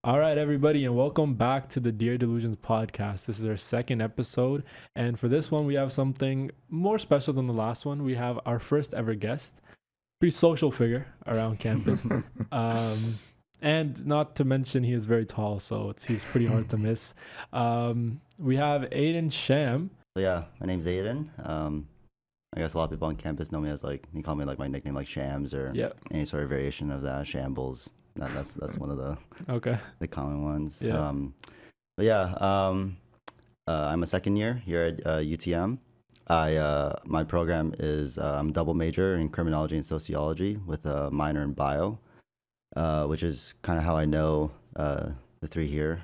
All right, everybody, and welcome back to the Dear Delusions podcast. This is our second episode, and for this one, we have something more special than the last one. We have our first ever guest, pretty social figure around campus, and not to mention he is very tall, so he's pretty hard to miss. We have Aidan Sham. Yeah, my name's Aidan. I guess a lot of people on campus know me as they call me my nickname Shams or any sort of variation of that, Shambles. That's one of the common ones. Yeah. I'm a second year here at UTM. My program is I'm a double major in criminology and sociology with a minor in bio, which is kind of how I know the three here.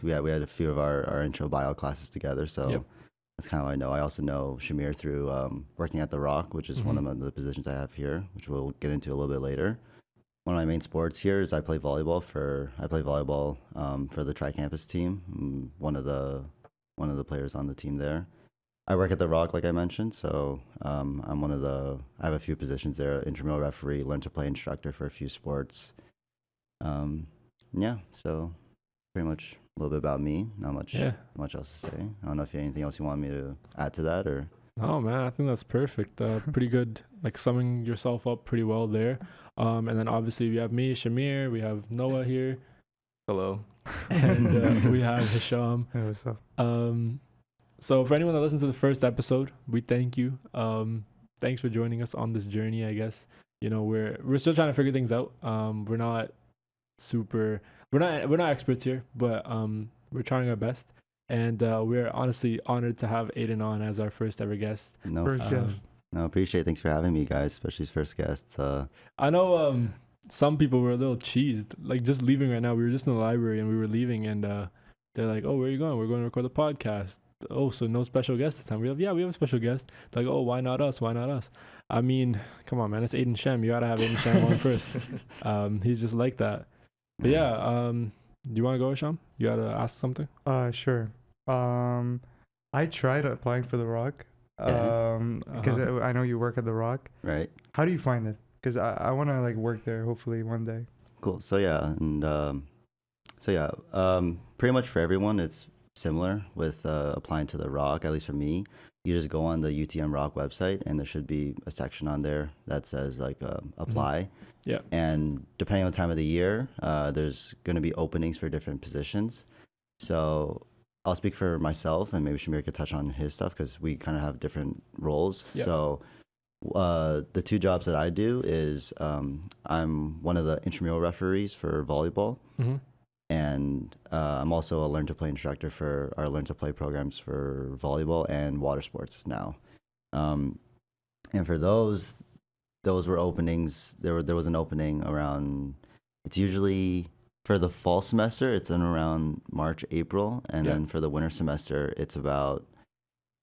We had a few of our intro bio classes together, so that's kind of how I know. I also know Shamir through working at the Rock, which is one of the positions I have here, which we'll get into a little bit later. One of my main sports here is I play volleyball for the tri-campus team. I'm one of the players on the team there. I work at the Rock, like I mentioned, so I have a few positions there: intramural referee, learn to play instructor for a few sports. So pretty much a little bit about me. Not much else to say. I don't know if you have anything else you want me to add to that or. Oh man, I think that's perfect. Pretty good, summing yourself up pretty well there. And then obviously we have me, Shamir. We have Noah here. Hello. And we have Hisham. Hey, what's up? So for anyone that listened to the first episode, we thank you. Thanks for joining us on this journey. I guess we're still trying to figure things out. We're not experts here, but we're trying our best. And we're honestly honored to have Aidan on as our first ever guest. First guest. No, appreciate it. Thanks for having me, guys, especially as first guests. I know some people were a little cheesed, just leaving right now. We were just in the library and we were leaving, and they're like, "Oh, where are you going?" "We're going to record the podcast." "Oh, so no special guest this time?" We have a special guest. Like, "Oh, why not us? Why not us?" I mean, come on, man. It's Aidan Sham. You gotta have Aidan Sham on first. He's just like that. But do you want to go, Sham? You gotta ask something. Sure. I tried applying for the Rock. Because I know you work at the Rock. Right. How do you find it? Because I want to work there hopefully one day. Cool. Pretty much for everyone, it's similar with applying to the Rock. At least for me, you just go on the UTM Rock website, and there should be a section on there that says apply. Yeah. And depending on the time of the year, there's going to be openings for different positions. So I'll speak for myself, and maybe Shamir could touch on his stuff because we kind of have different roles. Yep. So the two jobs that I do is I'm one of the intramural referees for volleyball, and I'm also a learn to play instructor for our learn to play programs for volleyball and water sports now. And for those were openings. There was an opening around. It's usually. For the fall semester, it's in around March, April, and then for the winter semester, it's about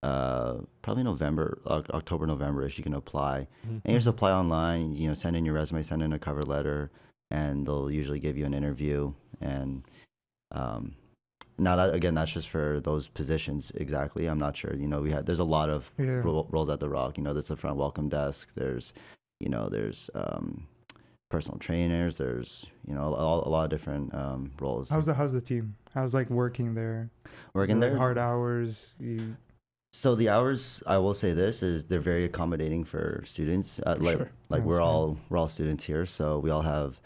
probably October, November-ish. You can apply, and you just apply online. Send in your resume, send in a cover letter, and they'll usually give you an interview. And now that's just for those positions exactly. I'm not sure. There's a lot of roles at the Rock. There's the front welcome desk. There's personal trainers. There's a lot of different roles. How's the team? How's working there? Working there, hard hours. So the hours, I will say this, is they're very accommodating for students. Sure. We're all students here, so we all have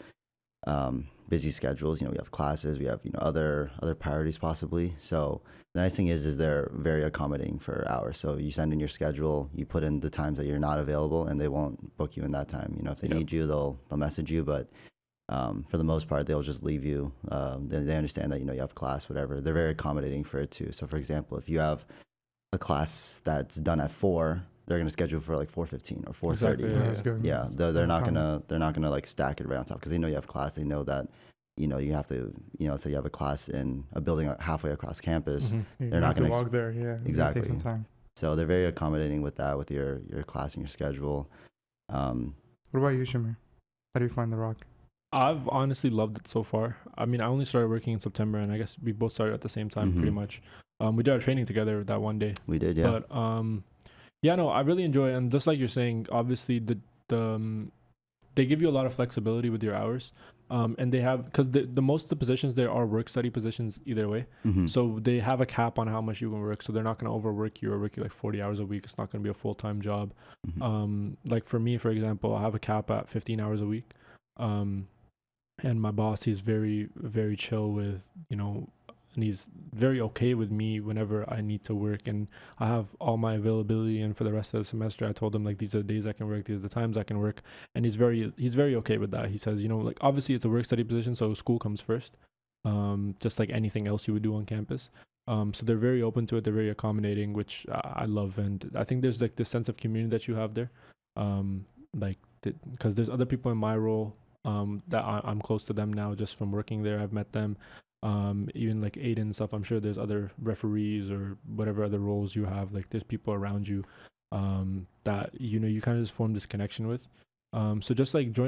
busy schedules. We have classes, we have other priorities possibly. So the nice thing is they're very accommodating for hours. So you send in your schedule, you put in the times that you're not available, and they won't book you in that time. If they need you, they'll message you, but for the most part, they'll just leave you. They understand that you have class, whatever. They're very accommodating for it too. So for example, if you have a class that's done at 4, they're gonna schedule for 4:15 or 4:30. Exactly, yeah. They're not gonna stack it right on top because they know you have class. They know that you have to say you have a class in a building halfway across campus. They're not gonna walk there. Yeah, exactly. Take some time. So they're very accommodating with that, with your class and your schedule. What about you, Shamir? How do you find the Rock? I've honestly loved it so far. I mean, I only started working in September, and I guess we both started at the same time, pretty much. We did our training together that one day. We did, yeah. But I really enjoy it. And just like you're saying, obviously the they give you a lot of flexibility with your hours. And they have, because the most of the positions there are work study positions either way. So they have a cap on how much you can work. So they're not going to overwork you or work you like 40 hours a week. It's not going to be a full-time job. Like for me, for example, I have a cap at 15 hours a week. And my boss, he's very, very chill with, and he's very okay with me whenever I need to work, and I have all my availability. And for the rest of the semester, I told him like, these are the days I can work, these are the times I can work, and he's very okay with that. He says, like obviously it's a work study position, so school comes first, just like anything else you would do on campus. So they're very open to it. They're very accommodating, which I love, and I think there's like this sense of community that you have there, because there's other people in my role that I'm close to them now just from working there. I've met them. Even like Aidan and stuff, I'm sure there's other referees or whatever other roles you have, like there's people around you that you kind of just form this connection with. So just like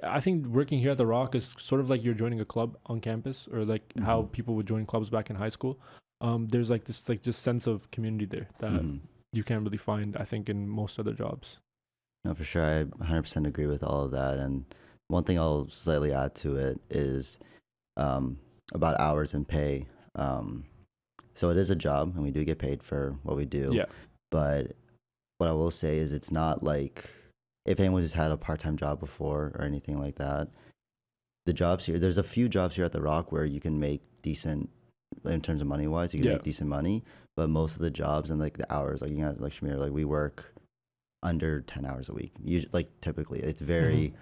I think working here at the Rock is sort of like you're joining a club on campus, or like how people would join clubs back in high school. There's like this just sense of community there that you can't really find, I think, in most other jobs. No, for sure. I 100% agree with all of that. And one thing I'll slightly add to it is about hours and pay. So it is a job, and we do get paid for what we do. Yeah. But what I will say is, it's not like if anyone just had a part-time job before or anything like that. The jobs here, there's a few jobs here at the Rock where you can make decent, in terms of money-wise, you can make decent money. But most of the jobs and like the hours, like like Shamir, like we work under 10 hours a week. Usually, like typically, it's very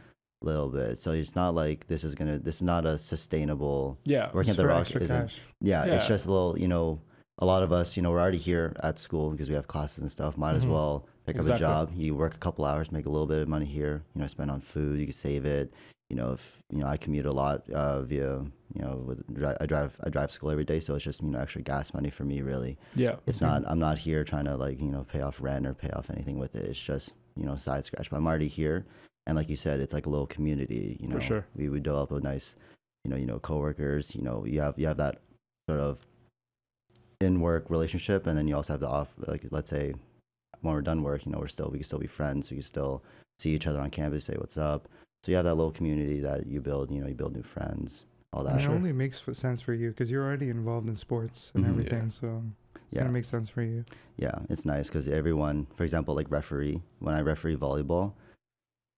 little bit. So it's not like this is not a sustainable working at the Rock isn't. It's just a little, a lot of us, we're already here at school because we have classes and stuff. Might as well pick up a job. You work a couple hours, make a little bit of money here, spend on food, you can save it. If I commute a lot via I drive school every day, so it's just extra gas money for me, really. It's not, I'm not here trying to like pay off rent or pay off anything with it. It's just side scratch, but I'm already here. And like you said, it's like a little community, For sure. We would develop a nice, coworkers, you have that sort of in-work relationship. And then you also have the off, like, let's say when we're done work, we can still be friends. We can still see each other on campus, say what's up. So you have that little community that you build, you build new friends, all that. And it only makes sense for you because you're already involved in sports and everything. So it's going to make sense for you. Yeah, it's nice because everyone, for example, like when I referee volleyball,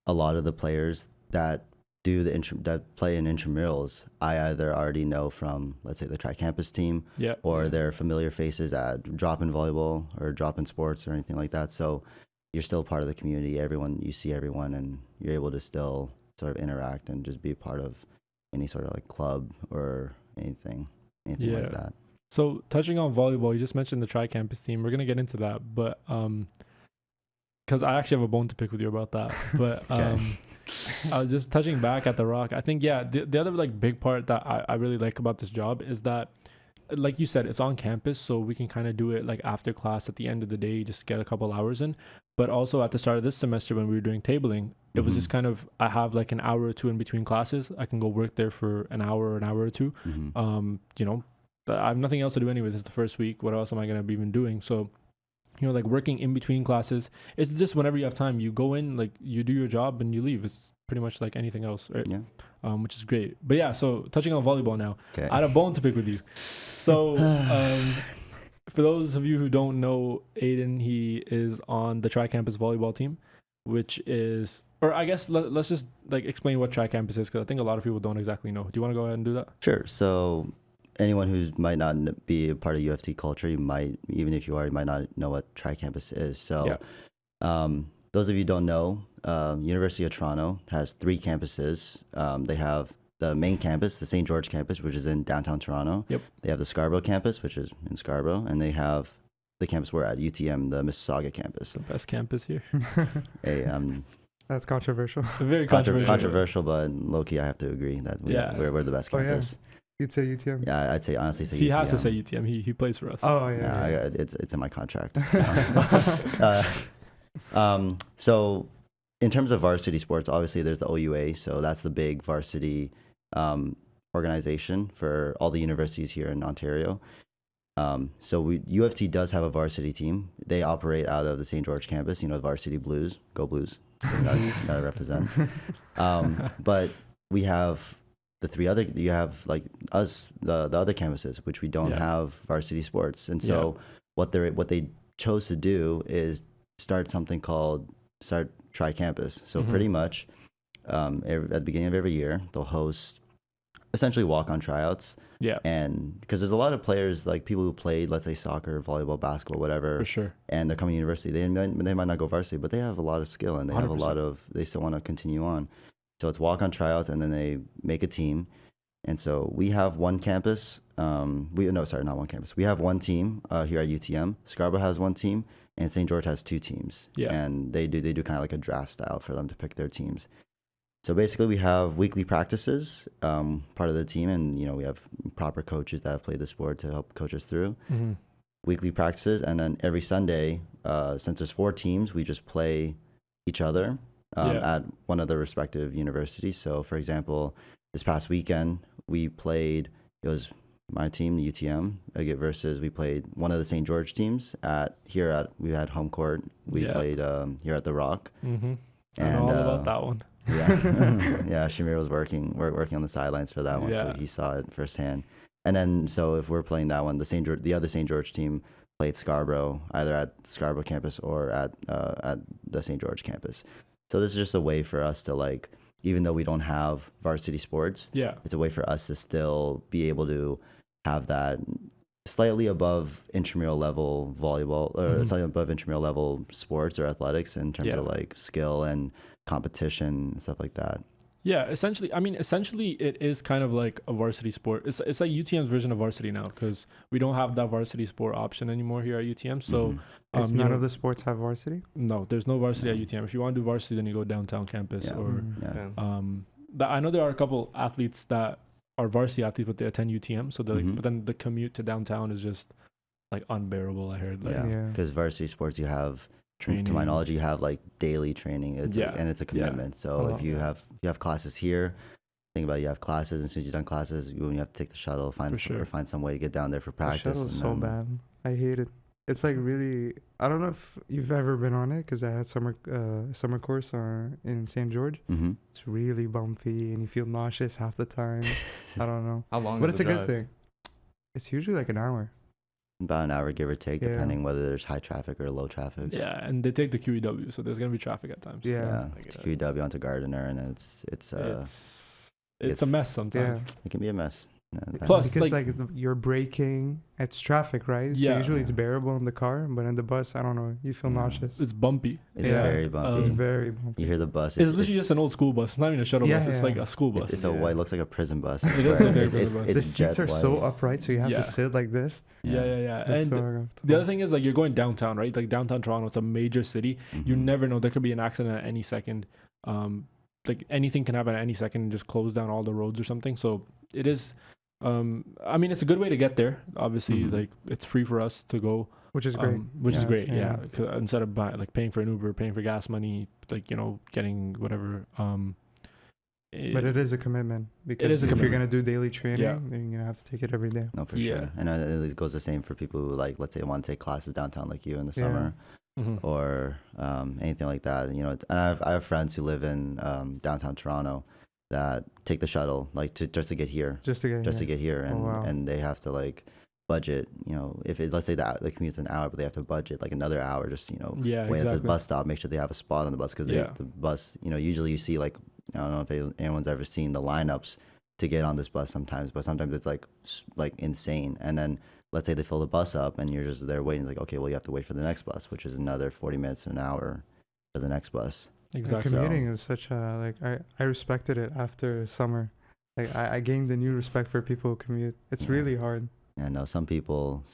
a lot of the players that do that play in intramurals, I either already know from, let's say, the tri-campus team, or they're familiar faces at drop-in volleyball or drop-in sports or anything like that. So you're still part of the community. You see everyone, and you're able to still sort of interact and just be a part of any sort of like club or anything like that. So touching on volleyball, you just mentioned the tri-campus team. We're gonna get into that, but because I actually have a bone to pick with you about that. But I was just touching back at the Rock. I think the other like big part that I really like about this job is that, like you said, it's on campus, so we can kind of do it like after class at the end of the day, just get a couple hours in. But also at the start of this semester when we were doing tabling, it was just kind of, I have like an hour or two in between classes. I can go work there for an hour or two. I have nothing else to do anyways. It's the first week. What else am I going to be even doing? So, like working in between classes, it's just whenever you have time, you go in, like you do your job and you leave. It's pretty much like anything else, right? Yeah. Which is great. But so touching on volleyball now, I had a bone to pick with you. So for those of you who don't know Aidan, he is on the Tri-Campus volleyball team, which is, or I guess let's just like explain what Tri-Campus is, because I think a lot of people don't exactly know. Do you want to go ahead and do that? Sure. So anyone who might not be a part of UFT culture, even if you are, you might not know what Tri-Campus is. So those of you who don't know, University of Toronto has 3 campuses. They have the main campus, the St. George campus, which is in downtown Toronto. Yep. They have the Scarborough campus, which is in Scarborough, and they have the campus we're at, UTM, the Mississauga campus. The best campus here. Hey, that's controversial. Very controversial. Controversial, but low-key, I have to agree that we're the best campus. You'd say UTM? Yeah, I'd say honestly say UTM. He has to say UTM. He plays for us. Oh yeah. It's in my contract. So in terms of varsity sports, obviously there's the OUA, so that's the big varsity organization for all the universities here in Ontario. So UFT does have a varsity team. They operate out of the St. George campus. You know, Varsity Blues. Go Blues. Gotta represent. But we have the three other. You have like us, the other campuses, which we don't have varsity sports. And so what they chose to do is start something called Tri-Campus. So pretty much at the beginning of every year, they'll host essentially walk-on tryouts. Yeah. And because there's a lot of players, like people who played, let's say soccer, volleyball, basketball, whatever. For sure. And they're coming to university. They might not go varsity, but they have a lot of skill and they have 100%. they still want to continue on. So it's walk-on tryouts and then they make a team. And so we have one campus. Not one campus. We have one team here at UTM. Scarborough has one team and St. George has two teams. Yeah. And they do kind of like a draft style for them to pick their teams. So basically, we have weekly practices, part of the team, and we have proper coaches that have played the sport to help coach us through. Mm-hmm. Weekly practices, and then every Sunday, since there's 4 teams, we just play each other at one of the respective universities. So, for example, this past weekend we played. It was my team, the UTM, versus we played one of the St. George teams we had home court. We played here at the Rock. Mm-hmm. And I know all about that one. Yeah, yeah. Shamir was working on the sidelines for that one, so he saw it firsthand. And then, so if we're playing that one, the other St. George team played Scarborough, either at Scarborough campus or at the St. George campus. So this is just a way for us to, like, even though we don't have varsity sports, it's a way for us to still be able to have that slightly above intramural level volleyball or slightly above intramural level sports or athletics in terms of like skill and competition and stuff like that. Yeah, essentially it is kind of like a varsity sport. It's like UTM's version of varsity now, because we don't have that varsity sport option anymore here at UTM. So none of the sports have varsity? No, there's no varsity at UTM. If you want to do varsity, then you go downtown campus I know there are a couple athletes that are varsity athletes, but they attend UTM. So but then the commute to downtown is just like unbearable. I heard. Because varsity sports, you have training. To my knowledge, you have like daily training. And it's a commitment. So if you have classes here, think about it, you have classes, and since you've done classes, you have to take the shuttle, find some way to get down there for practice. The shuttle's so bad. I hate it. It's like really. I don't know if you've ever been on it, because I had summer course in St. George. Mm-hmm. It's really bumpy and you feel nauseous half the time. I don't know. How long? But it's a good thing. It's usually like an hour. About an hour, give or take, depending whether there's high traffic or low traffic. Yeah, and they take the QEW, so there's gonna be traffic at times. It's QEW onto Gardiner, and it's a mess sometimes. Yeah. It can be a mess. Plus, because like you're braking, it's traffic, right? Yeah. So usually it's bearable in the car, but in the bus, I don't know, you feel nauseous. It's bumpy. It's very bumpy. It's very bumpy. You hear the bus. It's literally just an old school bus. It's not even a shuttle bus. It's like a school bus. It looks like a prison bus. It does look like a prison bus. The seats are so upright, so you have to sit like this. Yeah. And the other thing is, like, you're going downtown, right? Like downtown Toronto, it's a major city. Mm-hmm. You never know. There could be an accident at any second. Like anything can happen at any second and just close down all the roads or something. So it is. It's a good way to get there. Obviously, like it's free for us to go, which is great. Instead of paying for an Uber, paying for gas money, getting whatever. But it is a commitment, because if you're gonna do daily training, then you're gonna have to take it every day. No, for sure. And it goes the same for people who, like, let's say, want to take classes downtown, like you, in the summer, or anything like that. And I have friends who live in downtown Toronto that take the shuttle, like, just to get here, and they have to, like, budget, if let's say the commute's an hour, but they have to budget like another hour just wait at the bus stop, make sure they have a spot on the bus, because the bus, usually you see, like, I don't know if anyone's ever seen the lineups to get on this bus sometimes, but sometimes it's like insane. And then let's say they fill the bus up and you're just there waiting, like, okay, well, you have to wait for the next bus, which is another 40 minutes to an hour for the next bus. Exactly. Commuting is such a, I respected it after summer. Like, I gained a new respect for people who commute. It's really hard. Yeah, no, some people,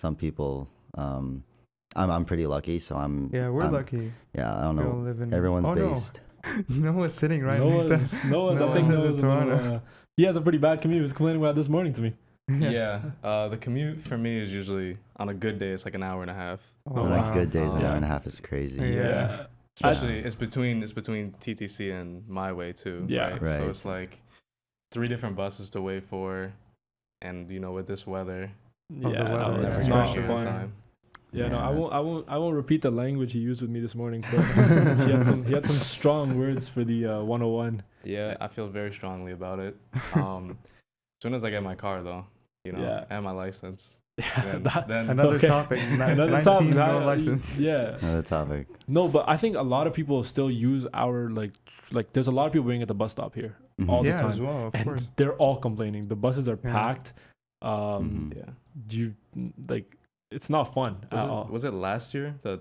I'm pretty lucky, so we're lucky. Yeah, I don't know. Everyone's based. No. Noah's sitting right next to us. Noah's in Toronto. He has a pretty bad commute. He was complaining about this morning to me. The commute for me is usually, on a good day, it's like an hour and a half. Good days, an hour and a half is crazy. Yeah. Especially it's between TTC and my way too. Yeah. Right? So it's like 3 different buses to wait for, and with this weather, the Yeah, weather. no, It's it's never not good fun. time. Yeah, no, Yeah, I won't repeat the language he used with me this morning. But he had some strong words for the 101. Yeah, I feel very strongly about it. As soon as I get my car, though, Yeah. and my license, Yeah, then Another Okay. topic. Another 19, topic. no license. Yeah. Another topic. No, but I think a lot of people still use our like there's a lot of people waiting at the bus stop here Mhm. all the Yeah, time, as well, of and course. they're all complaining. The buses are Yeah. packed. Mhm. yeah. You like it's not fun at all. Was it last year that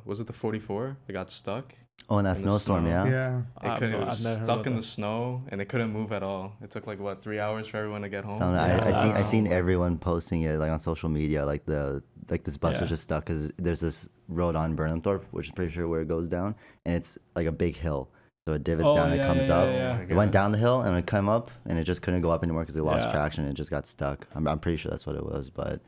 was it the 44 that got stuck? Oh, and that In the snowstorm, snow. yeah. Yeah. It I've was never heard stuck about in that. the snow and it couldn't move at all. It took like what 3 hours for everyone to get home. I seen Yeah. everyone posting it like on social media, like this bus Yeah. was just stuck because there's this road on Burnhamthorpe, which is pretty sure where it goes down, and it's like a big hill, so it divots Oh, down, yeah, it comes yeah, up. yeah. Oh my It went God. down the hill and it came up, and it just couldn't go up anymore because it lost Yeah. traction. It just got stuck. I'm pretty sure that's what it was, but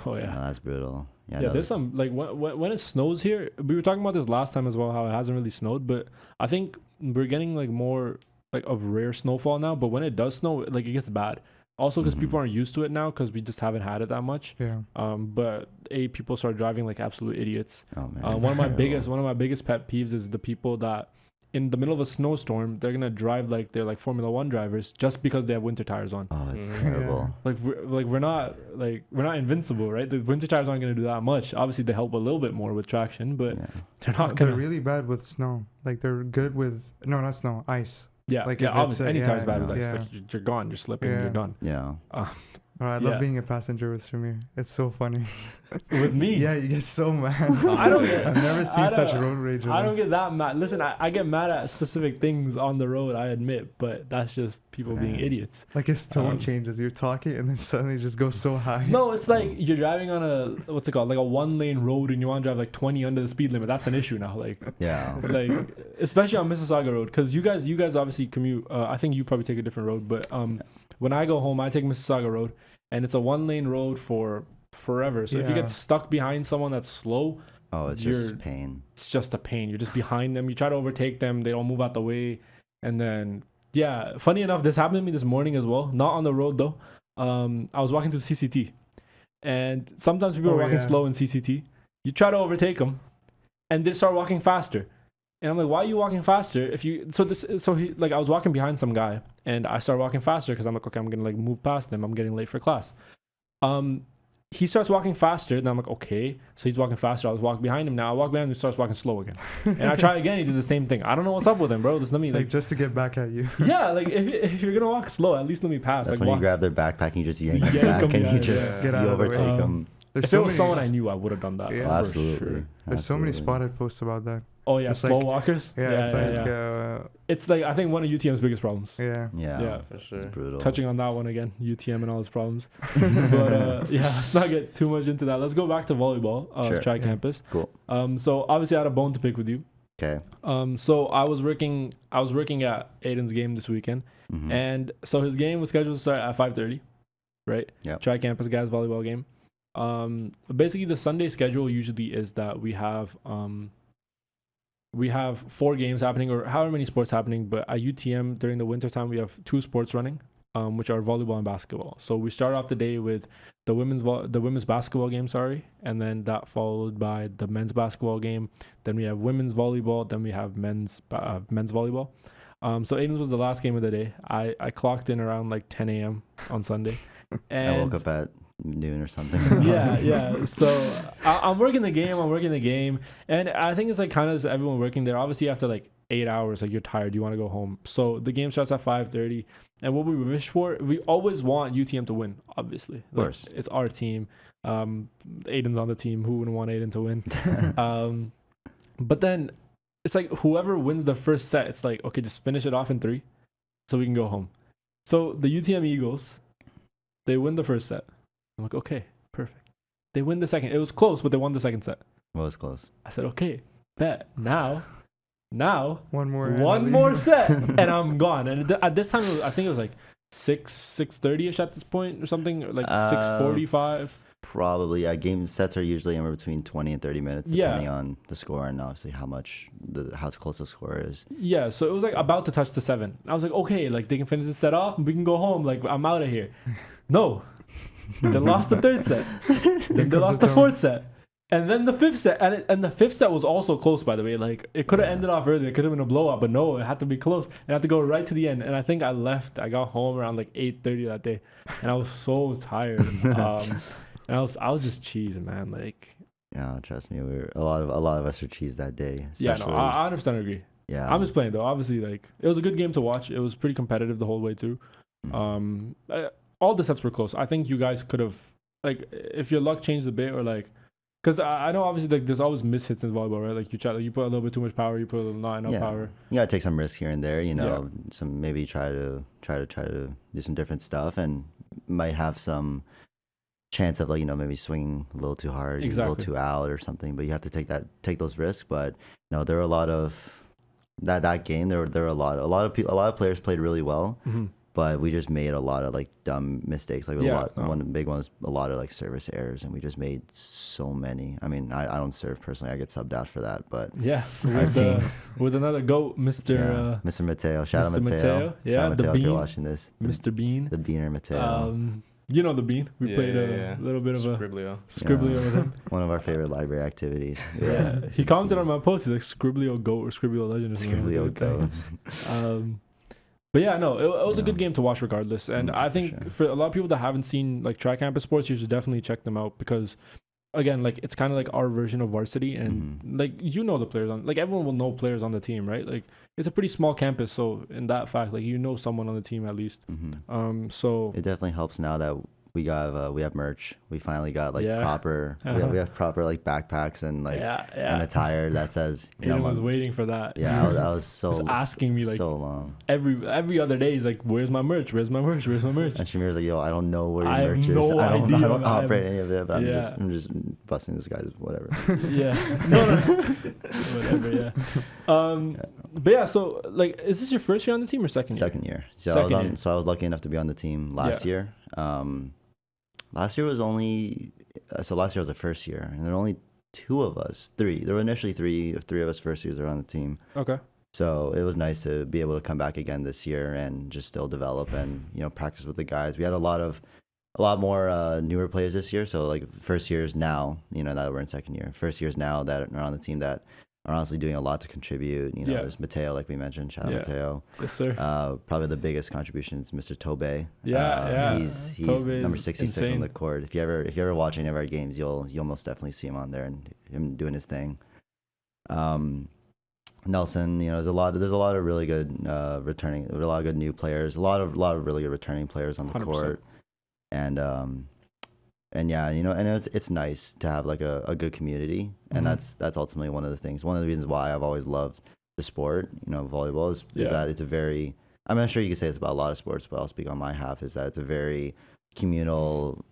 Oh yeah. that's brutal. Yeah, no, there's some like when it snows here. We were talking about this last time as well, how it hasn't really snowed, but I think we're getting like more like of rare snowfall now. But when it does snow, like it gets bad. Also, because people Mhm. aren't used to it now, because we just haven't had it that much. Yeah. But people start driving like absolute idiots. Oh man, One it's of my terrible. biggest pet peeves is the people that in the middle of a snowstorm they're gonna drive like they're like Formula One drivers just because they have winter tires on. Oh, it's Mhm. terrible. We're not invincible, right? The winter tires aren't gonna do that much. Obviously, they help a little bit more with traction, but Yeah. they're not They're gonna. really bad with snow. Like they're good with not snow, ice. Yeah, like, yeah. if it's Obviously, any tire's bad with yeah, ice. yeah. Like you're gone. You're slipping. Yeah. You're done. Yeah. I Yeah. love being a passenger with Shamir. It's so funny. With me, Yeah, you get so mad. I don't get- I've never seen I such don't- road rage. with I him. don't get that mad. Listen, I get mad at specific things on the road. I admit, but that's just people being Yeah. idiots. Like his tone Um, changes. You're talking and then suddenly it just goes so high. No, it's like you're driving on a what's it called, like a 1-lane road, and you want to drive like 20 under the speed limit. That's an issue now. Like, Yeah. like especially on Mississauga Road, because you guys obviously commute. I think you probably take a different road, but when I go home, I take Mississauga Road, and it's a 1-lane road for forever. So if you Yeah. get stuck behind someone that's slow, Oh, it's You're- just pain. it's just a pain. You're just behind them. You try to overtake them, they don't move out the way, and then yeah. Funny enough, this happened to me this morning as well. Not on the road though. I was walking through CCT, and sometimes people are walking yeah. slow in CCT. You try to overtake them, and they start walking faster. And I'm like, why are you walking faster? If you I was walking behind some guy, and I started walking faster because I'm like, okay, I'm gonna like move past him. I'm getting late for class. He starts walking faster, and I'm like, okay. So he's walking faster. I was walking behind him. Now I walk behind him, he starts walking slow again. And I try again, he did the same thing. I don't know what's up with him, bro. Just let me It's like just to get back at you. yeah, like if you're gonna walk slow, at least let me pass. That's like when walk. you grab their backpack and you just yank it Yank back 'em, and yeah, you yeah. just Get you out of the way. overtake Um, them. There's If so it was many, someone I knew, I would have done that. Yeah. for Absolutely. sure. there's so many Absolutely. spotted posts about that. Oh yeah, It's slow like- walkers. Yeah, it's like It's like I think one of UTM's biggest problems. yeah. Yeah. Yeah. For sure. It's brutal. Touching on that one again, UTM and all its problems. But yeah, let's not get too much into that. Let's go back to volleyball, Sure. Tri Yeah. Campus. Cool. So obviously I had a bone to pick with you. Okay. So I was working at Aidan's game this weekend, Mhm. and so his game was scheduled to start at 5:30, right? Yep. Tri Campus guys volleyball game. Basically the Sunday schedule usually is that we have 4 games happening, or however many sports happening, but at UTM during the winter time we have 2 sports running, which are volleyball and basketball. So we start off the day with the women's basketball game, and then that followed by the men's basketball game. Then we have women's volleyball. Then we have men's volleyball. So Aiden's was the last game of the day. I clocked in around like 10 a.m. on Sunday, and I woke up at noon or something. yeah. So I'm working the game, and I think it's like kind of everyone working there. Obviously, after like 8 hours, like you're tired, you want to go home. So the game starts at 5:30, and what we wish for, we always want UTM to win. Obviously, Of course. it's our team. Aiden's on the team. Who wouldn't want Aiden to win? But then it's like whoever wins the first set, it's like okay, just finish it off in 3, so we can go home. So the UTM Eagles, they win the first set. I'm like, okay, perfect. They win the second. It was close, but they won the second set. Well, it's close. I said, okay, bet. Now, One more. one more set, and I'm gone. And at this time, I think it was like 6:30ish at this point or something, or like 6:45. Probably. Yeah, game sets are usually anywhere between 20 and 30 minutes, Yeah. depending on the score and obviously how close the score is. Yeah, so it was like about to touch the 7. I was like, okay, like they can finish the set off and we can go home. Like I'm out of here. No, Then lost the third set. Then they lost the fourth set. And then the fifth set. And the fifth set was also close, by the way. Like, it could have ended off early. It could have been a blowout. But no, it had to be close. It had to go right to the end. And I think I got home around like 8:30 that day. And I was so tired. And I was just cheesing, man. Like, yeah, trust me, a lot of us were cheesed that day. Yeah, no, I 100% agree. Yeah, I'm just playing though. Obviously, like, it was a good game to watch. It was pretty competitive the whole way too. All the sets were close. I think you guys could have, like, if your luck changed a bit, or like, because I know obviously like there's always mishits in volleyball, right? Like you put a little bit too much power, you put a little not enough power. You gotta take some risks here and there, you know. Some maybe try to do some different stuff, and might have some chance of, like, you know, maybe swinging a little too hard, a little too out or something. But you have to take those risks. But no, there were a lot of that game. There were a lot of players played really well. But we just made a lot of like dumb mistakes. Like one big one was a lot of like service errors, and we just made so many. I mean, I don't serve personally. I get subbed out for that, but with another GOAT, Mr. Mateo. Shout out Mateo. Yeah, shout out Mateo, the Bean. if you're watching this. Mr. Bean. The Beaner Mateo. You know the Bean. We played a little bit of Scriblio with him. One of our favorite library activities. Yeah. He commented on my post. He's like Scriblio GOAT or Scriblio Legend. Scriblio GOAT. But yeah, no, it was a good game to watch regardless. And I think for a lot of people that haven't seen like Tri Campus Sports, you should definitely check them out, because again, like, it's kind of like our version of varsity, and like, you know, the players on, like, everyone will know players on the team, right? Like, it's a pretty small campus, so in that fact, like, you know someone on the team at least. So it definitely helps now that we have merch. We finally got like proper. We have proper like backpacks and like and attire that says. Aidan was waiting for that. Yeah, I was so asking me like so long. Every other day he's like, "Where's my merch? Where's my merch? Where's my merch?" And Shamir's like, "Yo, I don't know where your merch is. No I don't idea, operate any of it, but I'm just busting this guy's whatever." No. Whatever. Yeah. But yeah, so like, is this your first year on the team or second year? Second year. So I was lucky enough to be on the team last year. Last year was the first year, and there were only two of us. There were initially three of us first years are on the team. Okay. So it was nice to be able to come back again this year and just still develop and, you know, practice with the guys. We had a lot more newer players this year. So like first years now, you know, that we're in second year. First years now that are on the team that are honestly doing a lot to contribute. You know, there's Mateo, like we mentioned. Shout out Mateo. Yes, sir. Probably the biggest contribution is Mr. Tobe. He's number 66 insane on the court. If you ever watch any of our games, you'll most definitely see him on there and him doing his thing. Nelson, you know, there's a lot of really good returning, a lot of good new players, a lot of really good returning players on the 100%. Court, and yeah, you know, and it's nice to have like a good community, and that's ultimately one of the reasons why I've always loved the sport, you know, volleyball is that it's a very, I'm not sure you could say this about a lot of sports, but I'll speak on my half, is that it's a very communal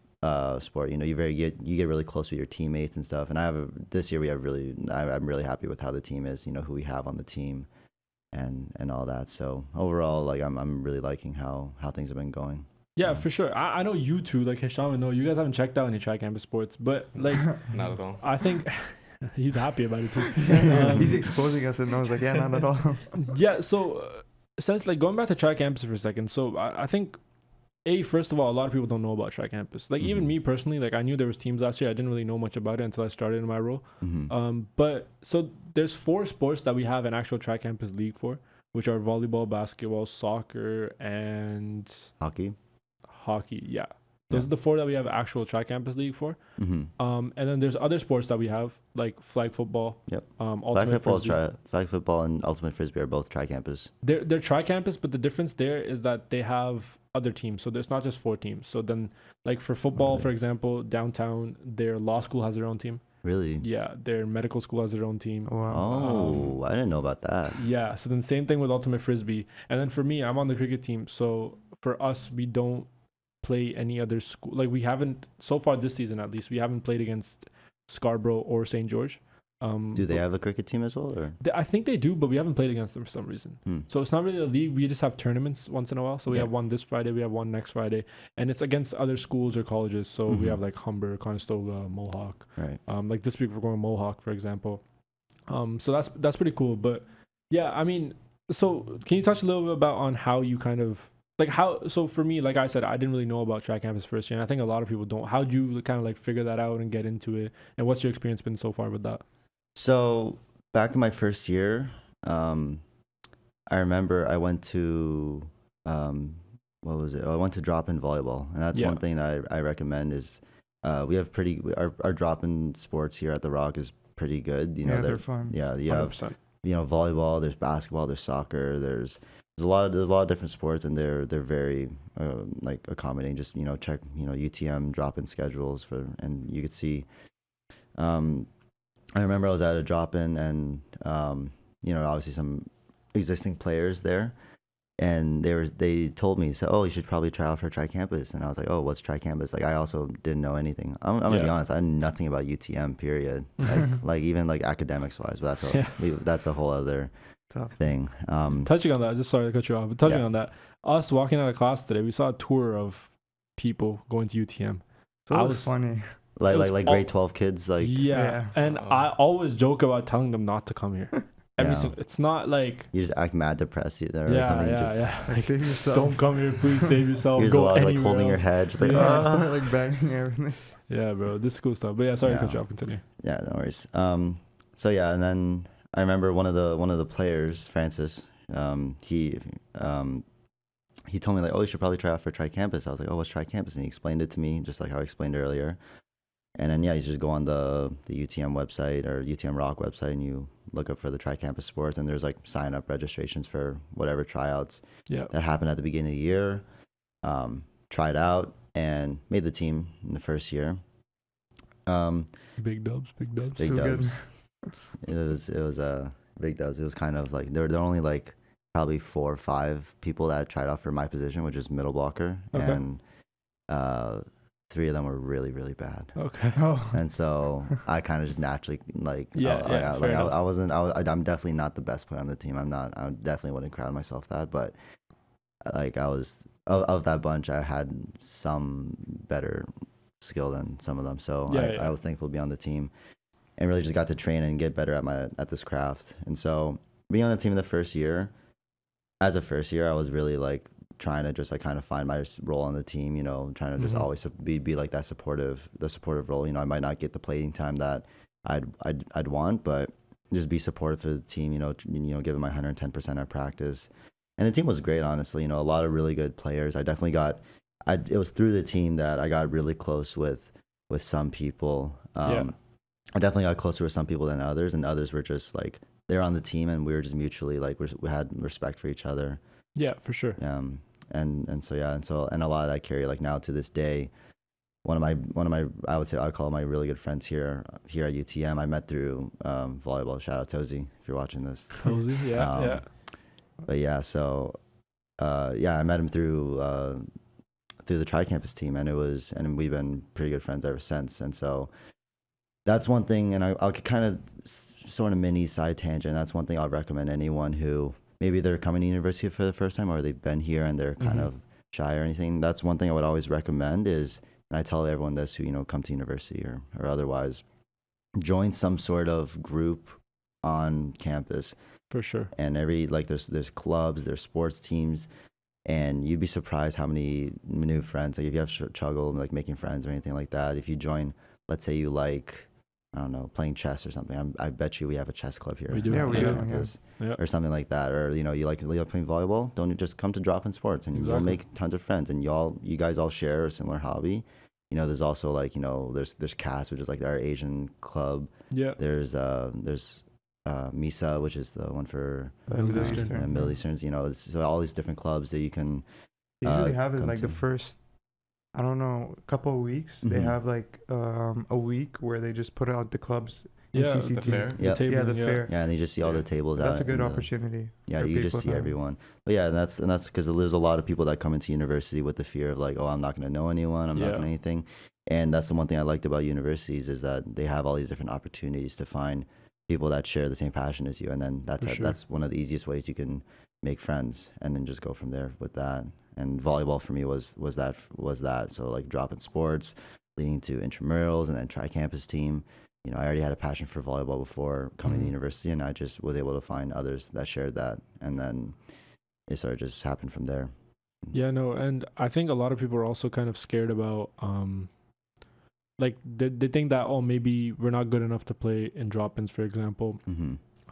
sport. You know, you get really close with your teammates and stuff. And this year I'm really happy with how the team is, you know, who we have on the team and all that. So overall, like I'm really liking how things have been going. Yeah, for sure. I know you two, like Hisham, and you guys haven't checked out any Tri Campus Sports, but like not at all. I think he's happy about it too. He's exposing us and knows, like, yeah, not at all. Yeah, so since like going back to Tri Campus for a second, so I think first of all, a lot of people don't know about Tri Campus. Like even me personally, like I knew there was teams last year. I didn't really know much about it until I started in my role. But so there's 4 sports that we have an actual Tri Campus league for, which are volleyball, basketball, soccer, and hockey. Yeah, those are the 4 that we have actual Tri Campus league for. And then there's other sports that we have, like flag football. Flag football and ultimate frisbee are both Tri Campus. They're Tri Campus, but the difference there is that they have other teams. So there's not just 4 teams. So then, like for football, for example, downtown, their law school has their own team. Really? Yeah, their medical school has their own team. Wow. I didn't know about that. Yeah. So then same thing with ultimate frisbee. And then for me, I'm on the cricket team. So for us, we don't play any other school. Like we haven't, so far this season at least, we haven't played against Scarborough or St. George. Do they have a cricket team as well? Or? I think they do, but we haven't played against them for some reason. So it's not really a league. We just have tournaments once in a while. So we have one this Friday, we have one next Friday, and it's against other schools or colleges. So we have like Humber, Conestoga, Mohawk. Right. Like this week we're going Mohawk, for example. So that's pretty cool. But yeah, I mean, so can you touch a little bit about on how you kind of like how, so for me, like I said, I didn't really know about Tri Campus first year, and I think a lot of people don't. How'd you kind of like figure that out and get into it? And what's your experience been so far with that? So back in my first year, I remember I went to what was it? Oh, I went to drop-in volleyball, and that's one thing that I recommend is we have our drop-in sports here at the Rock is pretty good. You know, they're fun. Yeah, you 100%. have volleyball, there's basketball, there's soccer, there's a lot of different sports, and they're very like accommodating. Just check UTM drop-in schedules and you could see. I remember I was at a drop-in and obviously some existing players there, and they told me, so, oh, you should probably try out for Tri-Campus. And I was like, oh, what's Tri-Campus? Like, I also didn't know anything. I'm gonna be honest, I knew nothing about UTM, period. Like even like academics wise, but that's a whole other thing. Touching on that, just sorry to cut you off, but touching on that, us walking out of class today, we saw a tour of people going to UTM. So it was funny. Like grade 12 kids, like and I always joke about telling them not to come here. It's not like you just act mad depressed or something. Like, save yourself. Don't come here, please save yourself. You're Go like anywhere holding else. your head, just like start like banging everything. Yeah, bro, this is cool stuff. But sorry to cut you off. Continue. Yeah, no worries. So and then I remember one of the players, Francis. He told me like, oh, you should probably try out for Tri-Campus. I was like, oh, what's Tri-Campus? And he explained it to me, just like how I explained earlier. And then you just go on the UTM website or UTM Rock website, and you look up for the Tri-Campus sports, and there's like sign up registrations for whatever tryouts that happened at the beginning of the year. Tried out and made the team in the first year. Big dubs. Big dubs. It was big dubs. It was kind of like there were only like probably 4 or 5 people that tried out for my position, which is middle blocker, and 3 of them were really, really bad. Okay. And so I kind of just naturally I'm definitely not the best player on the team. I definitely wouldn't crowd myself that, but like I was of that bunch, I had some better skill than some of them. So I was thankful to be on the team and really just got to train and get better at this craft. And so being on the team in the first year, as a first year, I was really like trying to just like kind of find my role on the team, trying to just always be like that supportive role. I might not get the playing time that I'd want, but just be supportive for the team, give it my 110% at practice. And the team was great, honestly, a lot of really good players. I definitely it was through the team that I got really close with some people. I definitely got closer with some people than others, and others were just like, they're on the team and we were just mutually like, we had respect for each other. Yeah, for sure. And a lot of that carry like now to this day. One of my I would say I call my really good friends here at UTM. I met through volleyball. Shout out Tozy if you're watching this. Tozy, yeah. But I met him through the Tri-Campus team, and we've been pretty good friends ever since. And so that's one thing, and I'll kind of sort of mini side tangent. That's one thing I'll recommend anyone who maybe they're coming to university for the first time, or they've been here and they're kind of shy or anything. That's one thing I would always recommend is, and I tell everyone this who come to university or otherwise, join some sort of group on campus. For sure. And there's clubs, there's sports teams, and you'd be surprised how many new friends. Like if you have struggle like making friends or anything like that, if you join, let's say you like, I don't know, playing chess or something. I bet you we have a chess club here. We do. Yeah, we do. Campus, or something like that. Or you like playing volleyball. Don't just come to drop-in sports, and you'll make tons of friends. And you guys all share a similar hobby. There's also like there's CAS, which is like our Asian club. Yeah. There's MISA, which is the one for Middle Easterns. So all these different clubs that you can. They usually have it like the first, I don't know, a couple of weeks. They have like a week where they just put out the clubs in CCT. The fair. The fair. Yeah, and you just see all the tables out. That's a good opportunity. Yeah, you just see everyone. But yeah, and that's because there's a lot of people that come into university with the fear of like, oh, I'm not going to know anyone. I'm not going to anything. And that's the one thing I liked about universities is that they have all these different opportunities to find people that share the same passion as you. And then that's one of the easiest ways you can make friends, and then just go from there with that. And volleyball for me was that. So like drop-in sports, leading to intramurals, and then Tri-Campus team. I already had a passion for volleyball before coming to university, and I just was able to find others that shared that, and then it sort of just happened from there. Yeah, no, and I think a lot of people are also kind of scared about like they think that, oh, maybe we're not good enough to play in drop-ins, for example.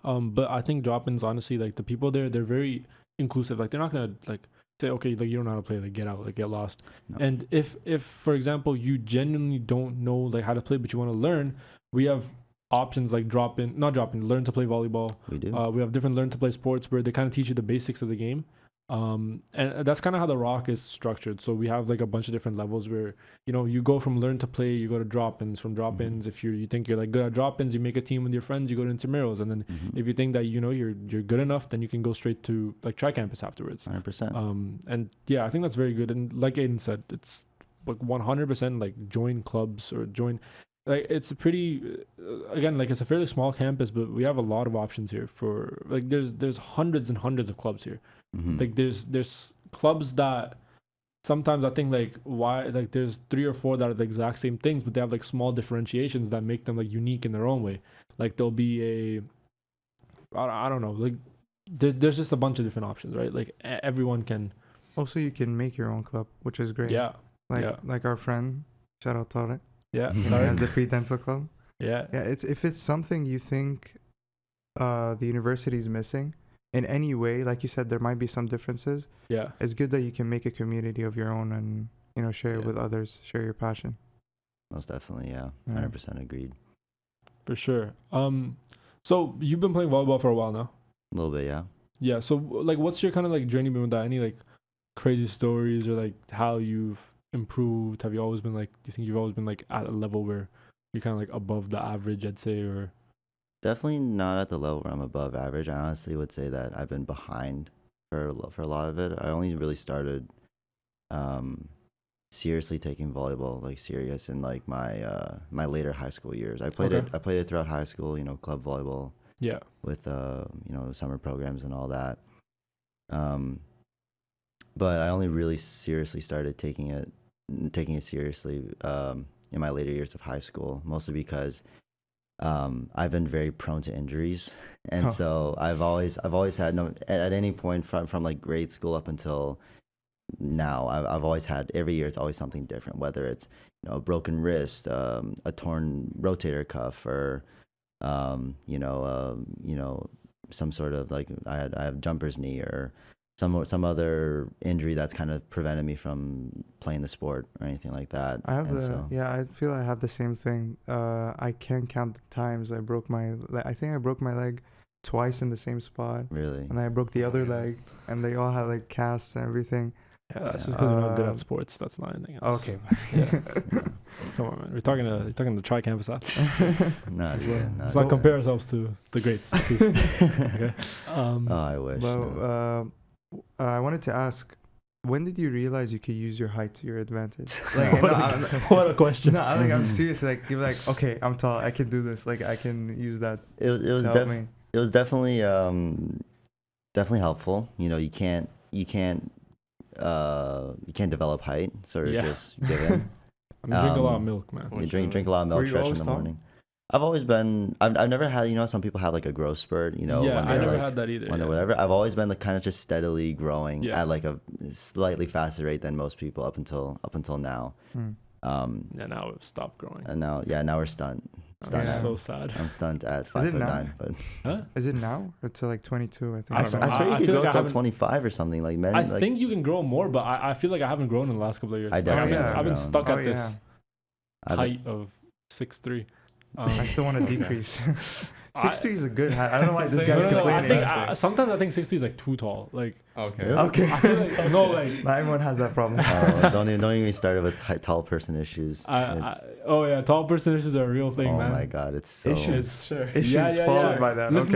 But I think drop-ins, honestly, like the people there, they're very inclusive. Like they're not gonna like say, okay, like you don't know how to play, like get out, like get lost. No. And if for example you genuinely don't know like how to play but you want to learn, we have options like learn to play volleyball. We do. We have different learn to play sports where they kind of teach you the basics of the game. And that's kind of how the Rock is structured. So we have like a bunch of different levels where, you know, you go from learn to play, you go to drop-ins. From drop-ins, if you think you're like good at drop-ins, you make a team with your friends, you go to intramurals. And then if you think that, you know, you're good enough, then you can go straight to like tri-campus afterwards. 100%. And yeah, I think that's very good. And like Aidan said, it's like 100% like join clubs or join, like it's a pretty, again, like it's a fairly small campus, but we have a lot of options here for like, there's hundreds and hundreds of clubs here. Like there's clubs that sometimes I think like why, like there's 3 or 4 that are the exact same things, but they have like small differentiations that make them like unique in their own way. Like there'll be I don't know, like there's just a bunch of different options, right? Like everyone can. Also, you can make your own club, which is great. Yeah. Like our friend, shout out Tarek. Yeah. He has the free dental club. Yeah. Yeah. If it's something you think the university is missing in any way, like you said, there might be some differences. Yeah. It's good that you can make a community of your own and, you know, share it with others, share your passion. Most definitely, yeah. 100% agreed. For sure. So you've been playing volleyball for a while now? A little bit, yeah. Yeah. So like, what's your kind of like journey been with that? Any like crazy stories or like how you've improved? Have you always been like, do you think you've always been like at a level where you're kind of like above the average, I'd say, or? Definitely not at the level where I'm above average. I honestly would say that I've been behind for a lot of it. I only really started seriously taking volleyball like serious in like my my later high school years. I played it throughout high school, you know, club volleyball. Yeah. With you know, summer programs and all that. But I only really seriously started taking it seriously in my later years of high school, mostly because I've been very prone to injuries, and so I've always had at any point from like grade school up until now, I've always had, every year it's always something different, whether it's, you know, a broken wrist, a torn rotator cuff, or you know, some sort of like I have jumper's knee or some other injury that's kind of prevented me from playing the sport or anything like that. I feel I have the same thing. I can't count the times I broke I think I broke my leg twice in the same spot. Really? And I broke the other leg, and they all had like casts and everything. Yeah, that's just because you're not good at sports. That's not anything else. Okay. Yeah. Come on, man. We're talking to tri-campus athletes. No, let's not compare ourselves to the greats. Okay. I wish. Well, I wanted to ask, when did you realize you could use your height to your advantage? Like, what a question. No, I'm serious. Like, you're like, okay, I'm tall. I can do this. Like, I can use that. It was definitely helpful. You know, you can't develop height, sort of just given. Drink a lot of milk, man. You drink a lot of milk fresh in the morning. I've always been. I've never had. You know, some people have like a growth spurt. You know, yeah, when I never like, had that either. When they're whatever. I've always been like kind of just steadily growing at like a slightly faster rate than most people up until now. Yeah, now we've stopped growing. And now we're stunned. So sad. I'm stunned at 5'9", but is it now or to like 22? I think. I swear you could go till 25 or something. Like men. I think you can grow more, but I feel like I haven't grown in the last couple of years. I've been stuck at this height of 6'3". I still want to decrease. 6'3" is a good height. I don't know why this guy's complaining. Sometimes I think 6'3" is like too tall. Like okay. I feel like not everyone has that problem. Don't even start with tall person issues. Tall person issues are a real thing, man. Oh my god, it's so issues followed by that. Listen,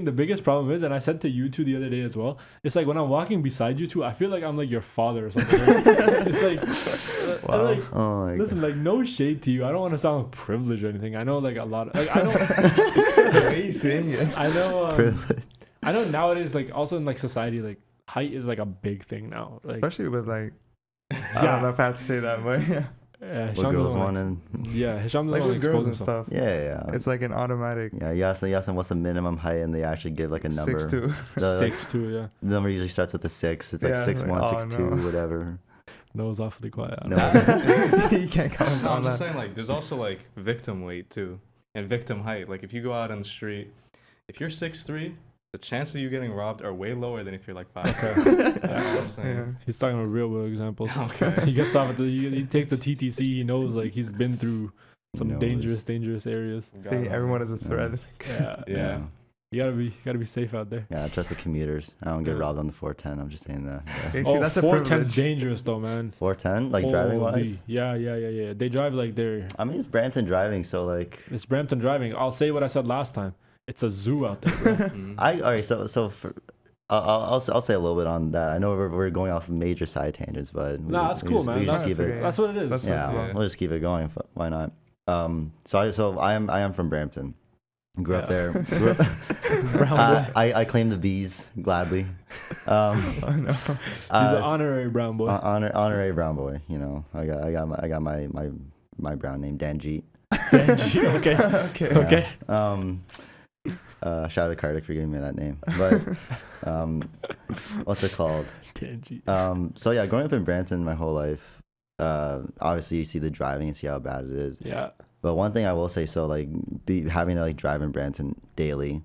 the biggest problem is, and I said to you two the other day as well, it's like when I'm walking beside you two, I feel like I'm like your father or something. It's like, wow. Like, oh my listen, god. like no shade to you. I don't want to sound privileged or anything. I know like a lot of, like I know. The way you saying it. I know. I know nowadays, like also in like society, like height is like a big thing now. Like especially with like, I don't know if I have to say that, but Yeah, what Hisham girls doesn't want like, and yeah, Hisham Like doesn't with girls and himself. stuff. yeah. It's like an automatic. Yeah, you ask them what's the minimum height, and they actually give like a number. 6'2". The 6'2", yeah. the number usually starts with a 6. It's like Yeah, 6'1", like, 6'2", no. whatever. Noah's awfully quiet. No. You can't count No, on I'm just that. saying, like, there's also like victim weight too, and victim height. Like, if you go out on the street, if you're 6'3", the chances of you getting robbed are way lower than if you're like 5. That's what I'm saying. Yeah. He's talking about real world examples. Okay. He gets off at he takes the TTC. He knows like he's been through some knows. dangerous areas. See, everyone is a threat. Yeah, Yeah. You gotta be safe out there. Yeah, I trust the commuters. I don't get Yeah. robbed on the 410. I'm just saying that. Yeah. Okay, see, that's a 410's privilege. dangerous though, man. 410, like driving Holy- wise. Yeah. They drive like they're. I mean, it's Brampton driving, so like It's Brampton driving. I'll say what I said last time. It's a zoo out there, bro. Mm. all right. So for, I'll say a little bit on that. I know we're going off major side tangents, but Nah, that's cool, man. We just That's keep okay. it. That's what it is. That's Yeah, wrong. we'll just keep it going. Why not? So I am from Brampton. Grew up Yeah. there. Grew up, Brown boy. I claim the B's gladly. Oh, no. He's an honorary brown boy. honorary brown boy. You know, I got my brown name Danjeet. Okay. Okay. Yeah. Shout out to Kartik for giving me that name. But what's it called? So yeah, growing up in Brampton my whole life, obviously you see the driving and see how bad it is. Yeah. But one thing I will say, so like having to like drive in Brampton daily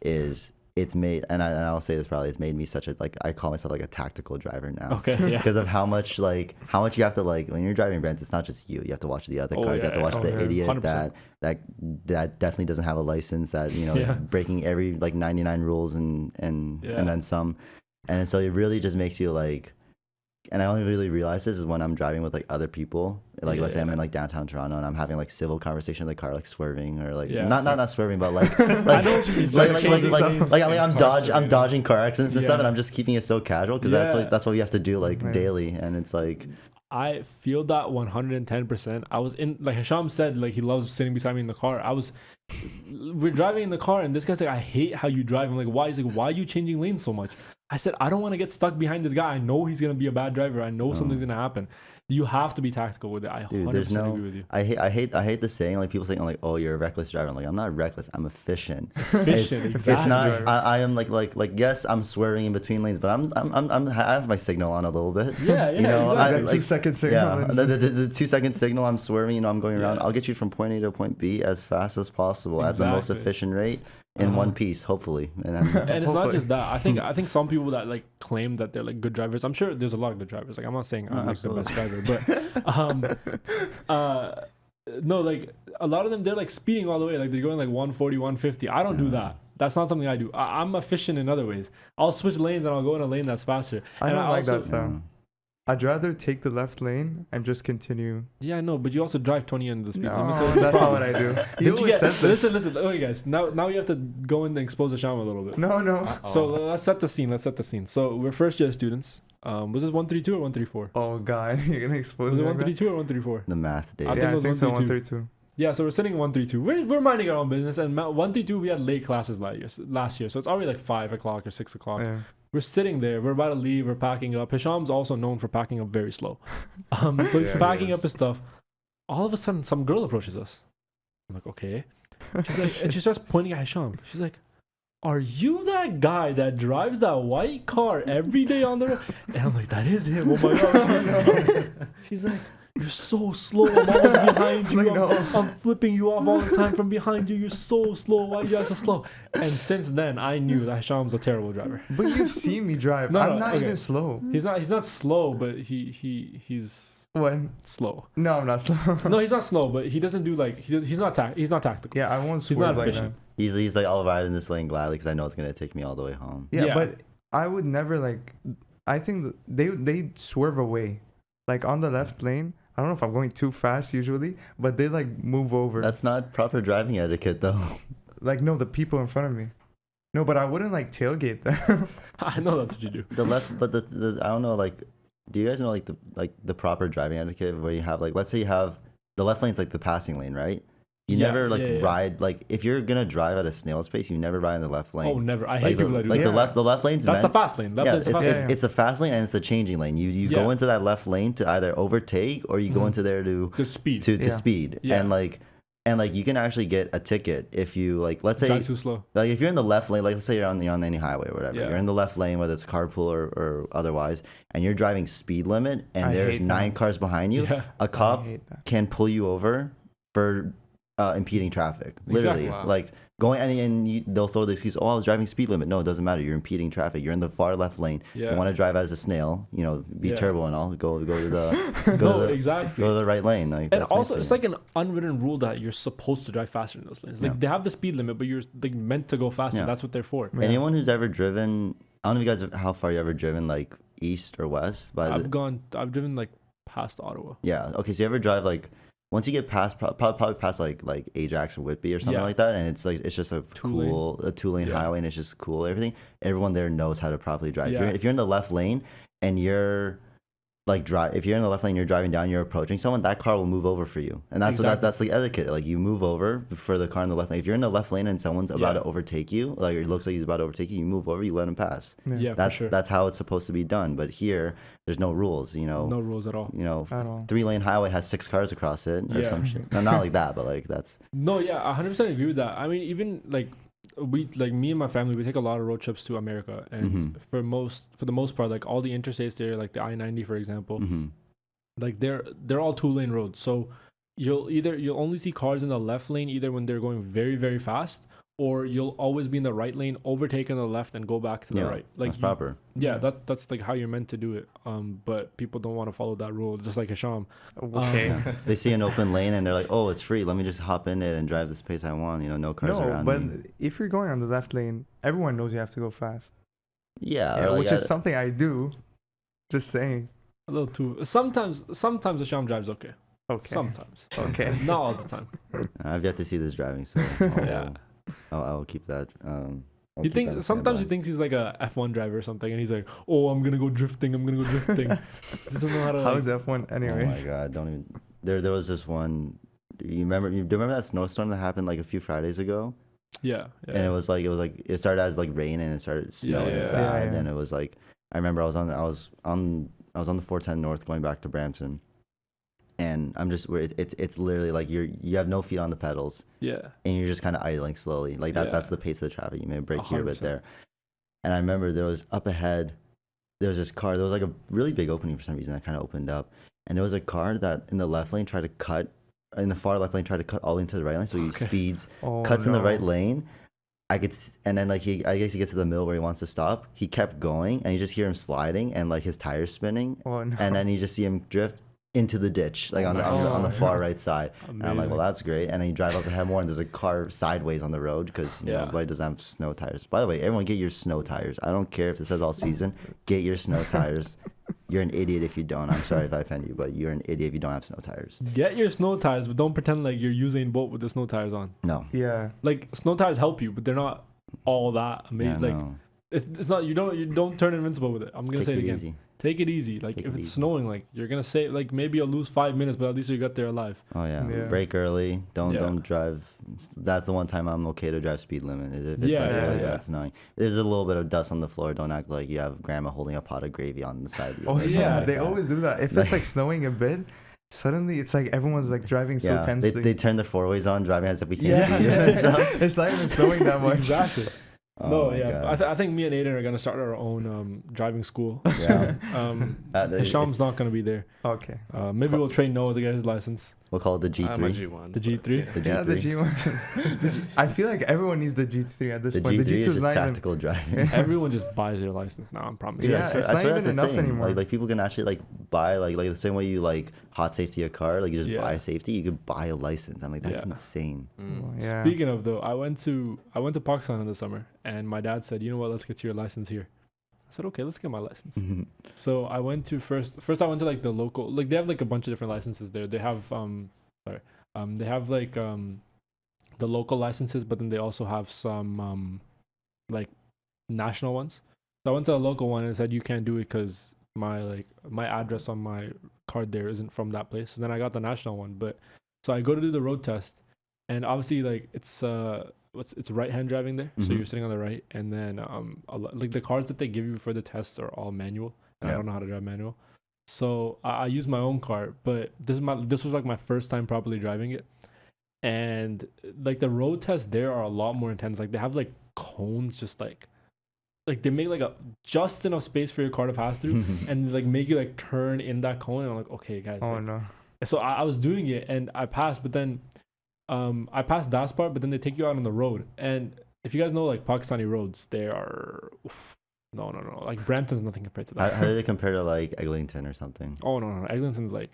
is it's made, and I'll say this probably, it's made me such a, like, I call myself like a tactical driver now. Okay. Yeah. Because of how much you have to, like, when you're driving Brampton, it's not just you. You have to watch the other Oh, cars. You have to yeah, watch yeah. the Oh, yeah. idiot 100%. that definitely doesn't have a license, that, you know, is Yeah. breaking every like 99 rules and Yeah. then some. And so it really just makes you like, and I only really realize this is when I'm driving with like other people. Like, let's say I'm Yeah. in like downtown Toronto and I'm having like civil conversation in the car, like swerving or like Yeah. not swerving, but like I know what you mean. I'm dodging car accidents and stuff, Yeah. and I'm just keeping it so casual because Yeah. that's what you have to do like Yeah. daily, and it's like I feel that 110%. I was in, like Hisham said, like he loves sitting beside me in the car. We're driving in the car and this guy's like, I hate how you drive. I'm like, why? He's like, why are you changing lanes so much? I said, I don't want to get stuck behind this guy. I know he's going to be a bad driver. I know something's going to happen. You have to be tactical with it. I 100% agree with you. I hate the saying, like people saying like, oh, you're a reckless driver. I'm like, I'm not reckless, I'm efficient. Efficient, It's exactly. not. I am like yes, I'm swerving in between lanes, but I have my signal on a little bit. Yeah, You know, exactly. That like- 2-second signal. Yeah, and- the 2-second signal, I'm swerving, you know, I'm going around. Yeah. I'll get you from point A to point B as fast as possible at the most Exactly. efficient rate in one piece, hopefully. And then, And it's not Hopefully. just that. I think some people that like claim that they're like good drivers. I'm sure there's a lot of good drivers. Like I'm not saying I'm like the best driver, but no, like a lot of them, they're like speeding all the way. Like they're going like 140, 150. I don't do that. That's not something I do. I'm efficient in other ways. I'll switch lanes and I'll go in a lane that's faster. I And don't like also- that style. I'd rather take the left lane and just continue. Yeah, I know, but you also drive 20 into the speed No, limit. So it's a that's not problem. what I do. He Did you always get, says this. listen. Okay, guys. Now you have to go in and expose the Sham a little bit. No. So let's set the scene. So we're first year students. Was this 132 or 134? Oh God, you're gonna expose Was it me like that? 132 or 134? the math, Dave. I think Yeah, it I was think so. 132. 132. Yeah, so we're sitting in 132. We're minding our own business, and 132 we had late classes last year, so it's already like 5 o'clock or 6 o'clock. Yeah. We're sitting there. We're about to leave. We're packing up. Hisham's also known for packing up very slow. So he's Yeah, he packing is. up his stuff. All of a sudden, some girl approaches us. I'm like, okay. She's like, and she starts pointing at Hisham. She's like, "Are you that guy that drives that white car every day on the road?" And I'm like, "That is him." Oh my gosh. She's like, "You're so slow. I'm always behind you. Like, no. I'm flipping you off all the time from behind you. You're so slow. Why are you guys so slow?" And since then, I knew that Hisham's a terrible driver. But you've seen me drive. No, I'm no, not okay. even slow. He's not slow, but he's When? slow. No, I'm not slow. No, he's not slow, but he doesn't do like he's not tactical. Yeah, I won't He's not swerve like that. efficient. He's like, I'll ride in this lane gladly because I know it's gonna take me all the way home. Yeah, Yeah. but I would never like. I think they swerve away, like on the left lane. I don't know if I'm going too fast usually, but they like move over. That's not proper driving etiquette, though. Like no, the people in front of me. No, but I wouldn't like tailgate them. I know that's what you do. The left, but the I don't know, like, do you guys know the proper driving etiquette where you have like, let's say you have the left lane's like the passing lane, right? You Yeah, never like yeah, yeah. ride like if you're gonna drive at a snail's pace, you never ride in the left lane. Oh, never. I Like hate people that do like that. the left lane's That's the meant, fast lane. Left yeah, lane's the fast lane. it's the fast lane and it's the changing lane. You Yeah. go into that left lane to either overtake or you go Mhm. into there to The speed. Yeah. speed. Yeah. And like you can actually get a ticket if you like let's say Drive too slow. like if you're in the left lane, like let's say you're on any highway or whatever, Yeah. you're in the left lane, whether it's carpool or otherwise, and you're driving speed limit, and I there's hate 9 that. cars behind you, Yeah. a cop I hate that. can pull you over for impeding traffic. Literally, Exactly. Wow. like going they'll throw the excuse, oh, I was driving speed limit. No, it doesn't matter. You're impeding traffic. You're in the far left lane. Yeah. You want to drive as a snail, be Yeah. turbo and all. Go to the No, go to exactly. the right lane. Like, And that's my also, it's thing. like an unwritten rule that you're supposed to drive faster in those lanes. Like Yeah. they have the speed limit, but you're like meant to go faster. Yeah. That's what they're for. Yeah. Anyone who's ever driven, I don't know if you guys how far you ever driven, like east or west. But I've driven like past Ottawa. yeah, okay. So you ever drive like once you get past probably past like Ajax or Whitby or something Yeah. like that, and it's like it's just a two lane Yeah. highway, and it's just cool. Everyone there knows how to properly drive. Yeah. If you're in the left lane and you're like if you're in the left lane, you're driving down, you're approaching someone, that car will move over for you, and that's that's the etiquette. Like you move over for the car in the left lane. If you're in the left lane and someone's about to overtake you, like it looks like he's about to overtake you, you move over, you let him pass. Yeah, That's for sure. that's how it's supposed to be done. But here, there's no rules. No rules at all. At all. 3-lane highway has 6 cars across it or Yeah. some shit. No, not like that, but like that's No, yeah, 100% agree with that. I mean, even like me and my family, we take a lot of road trips to America, and for the most part, like all the interstates there, like the I-90, for example, like they're all 2-lane roads. So you'll only see cars in the left lane either when they're going very, very fast, or you'll always be in the right lane, overtake on the left and go back to the right. Like that's proper. Yeah, that's like how you're meant to do it. But people don't want to follow that rule, just like Hisham. Okay. They see an open lane and they're like, oh, it's free. Let me just hop in it and drive the pace I want. No cars No, around but me. if you're going on the left lane, everyone knows you have to go fast. Yeah, Yeah, or like which is something I do. Just saying. A little too. Sometimes Hisham drives okay. Okay. Sometimes. Okay. Not all the time. I've yet to see this driving, so Yeah. I'll keep that. I'll You keep that think in sometimes he standby. thinks he's like a F1 driver or something, and he's like, "Oh, I'm gonna go drifting. I'm gonna go drifting." Doesn't know how to. How's Like, F1 Oh anyways? my god! Don't even. There was this one. Do you remember that snowstorm that happened like a few Fridays ago? yeah. And it started as like rain and it started snowing yeah. bad, Yeah. and it was like I remember I was on the 410 North going back to Brampton, and I'm just where it's literally like you have no feet on the pedals, Yeah. and you're just kind of idling slowly like that. Yeah. That's the pace of the traffic. You may break here, but 100%. there. And I remember there was up ahead, there was this car. There was like a really big opening for some reason that kind of opened up, and there was a car that in the left lane tried to cut. In the far left lane, tried to cut all into the right lane, so he Okay. speeds, Oh, cuts in the no. right lane. And then like I guess he gets to the middle where he wants to stop. He kept going, and you just hear him sliding and like his tires spinning, Oh no. and then you just see him drift into the ditch, like on the far right side. And I'm like, well, that's great. And then you drive up ahead more, and there's a car sideways on the road because Blade doesn't have snow tires. By the way, everyone get your snow tires. I don't care if it says all season. Get your snow tires. You're an idiot if you don't. I'm sorry if I offend you, but you're an idiot if you don't have snow tires. Get your snow tires, but don't pretend like you're using boat with the snow tires on. No. Yeah. Like snow tires help you, but they're not all that amazing. Yeah, like no. it's not you don't turn invincible with it. I'm gonna Take say it it again. easy. Take it easy. Like Take if it it's easy. snowing, like you're gonna save. Like maybe you'll lose 5 minutes, but at least you got there alive. Oh yeah. Yeah. Break early. Don't Yeah. drive. That's the one time I'm okay to drive speed limit. Is if it's Yeah, like yeah, really yeah. bad snowing. There's a little bit of dust on the floor. Don't act like you have grandma holding a pot of gravy on the side of you. Oh or something yeah, like they that. always do that. If it's like snowing a bit, suddenly it's like everyone's like driving so Yeah, tensely. they turn their four-ways on, driving as if we can't yeah, see you and stuff. it's not even snowing that much. Exactly. Oh No, my yeah. God. I think me and Aidan are gonna start our own driving school. Yeah. Hisham's It's- not gonna be there. Okay. Maybe we'll train Noah to get his license. We'll call it the I'm a G3. G1. The G3. The Yeah, the G3. G1. I feel like everyone needs the G3 at this The point. G3 The is G2 is just not even. tactical driving. Everyone just buys their license now. I promise. you. Yeah, I swear- it's I not swear that's even the enough thing. anymore. Like people can actually like buy like the same way you like hot safety a car, like you just Yeah. buy a safety, you could buy a license. I'm like, that's Yeah. insane. Mm. Yeah. Speaking of though, I went to Pakistan in the summer, and my dad said, "You know what? Let's get your license here." I said, "Okay, let's get my license." So I went to first I went to like the local, like they have like a bunch of different licenses there. They have they have like the local licenses, but then they also have some like national ones. So I went to the local one and it said you can't do it because my address on my card there isn't from that place. So then I got the national one, but so I go to do the road test, and obviously like it's right hand driving there, so Mhm. you're sitting on the right, and then like the cars that they give you for the tests are all manual, and I Yeah. don't know how to drive manual, so I use my own car. But this was like my first time properly driving it, and like the road tests there are a lot more intense. Like they have like cones, just like they make like a just enough space for your car to pass through, and like make you like turn in that cone. And I'm like, okay, guys. Oh like, no. so I was doing it and I passed, but then I passed that part, but then they take you out on the road. And if you guys know like Pakistani roads, they are no. Like Brampton's nothing compared to that. How do they compare to like Eglinton or something? Oh no. Eglinton's like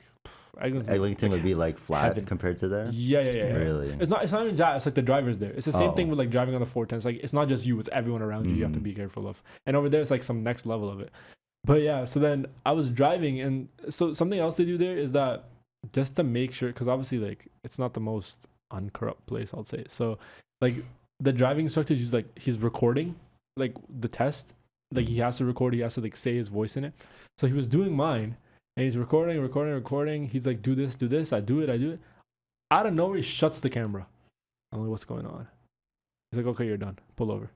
Eglinton would be like flat heaven. compared to there. Yeah. Really? It's not even that. It's like the drivers there. It's the same Oh. thing with like driving on the 410. It's like it's not just you. It's everyone around you. You have to Mhm. be careful of. And over there, it's like some next level of it. But yeah. So then I was driving, and so something else they do there is that just to make sure, because obviously like it's not the most uncorrupt place, I'll say. So like the driving instructor is like he's recording like the test. Like he has to record. He has to like say his voice in it. So he was doing mine. And he's recording. He's like, do this. I do it. Out of nowhere, he shuts the camera. I'm like, what's going on? He's like, okay, you're done. Pull over. I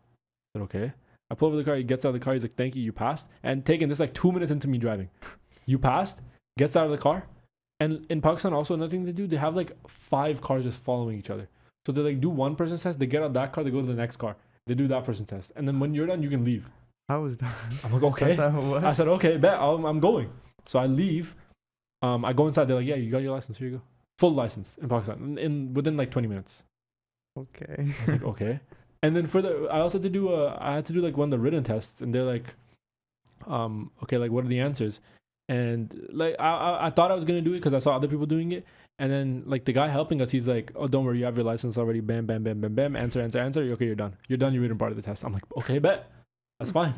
said, okay. I pull over the car. He gets out of the car. He's like, thank you. You passed. And taking this like 2 minutes into me driving. You passed. Gets out of the car. And in Pakistan, also another thing they do, they have like 5 cars just following each other. So they like do one person's test. They get out of that car. They go to the next car. They do that person's test. And then when you're done, you can leave. How was that? I'm like, okay. What? I said, okay, bet. I'm going. So I leave. I go inside. They're like, yeah, you got your license. Here you go. Full license in Pakistan within like 20 minutes. Okay. I was like, okay. And then I also had to do I had to do like one of the written tests, and they're like, okay, like what are the answers? And like I thought I was gonna do it because I saw other people doing it, and then like the guy helping us, he's like, oh, don't worry, you have your license already. Bam, bam, bam, bam, bam. Answer. Okay, you're done. You're done. Your written part of the test. I'm like, okay, bet. That's fine.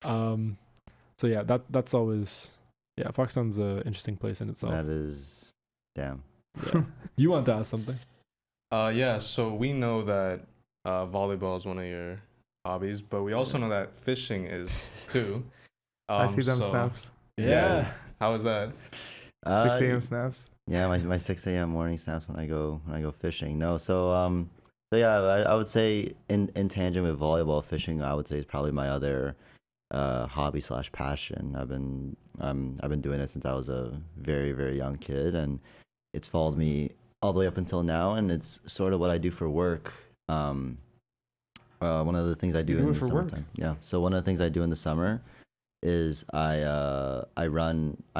So yeah, that's always. Yeah, Pakistan's an interesting place in itself. That is, damn. Yeah. You want to ask something? Yeah. So we know that volleyball is one of your hobbies, but we also know that fishing is too. I see them so- snaps. Yeah. How is that? 6 a.m. snaps. Yeah, my 6 a.m. morning snaps when I go fishing. No, so yeah, I would say in tangent with volleyball, fishing I would say is probably my other hobby / passion. I've been doing it since I was a very, very young kid, and it's followed me all the way up until now, and it's sort of what I do for work. One of the things I do in the summertime. Yeah, so one of the things I do in the summer is I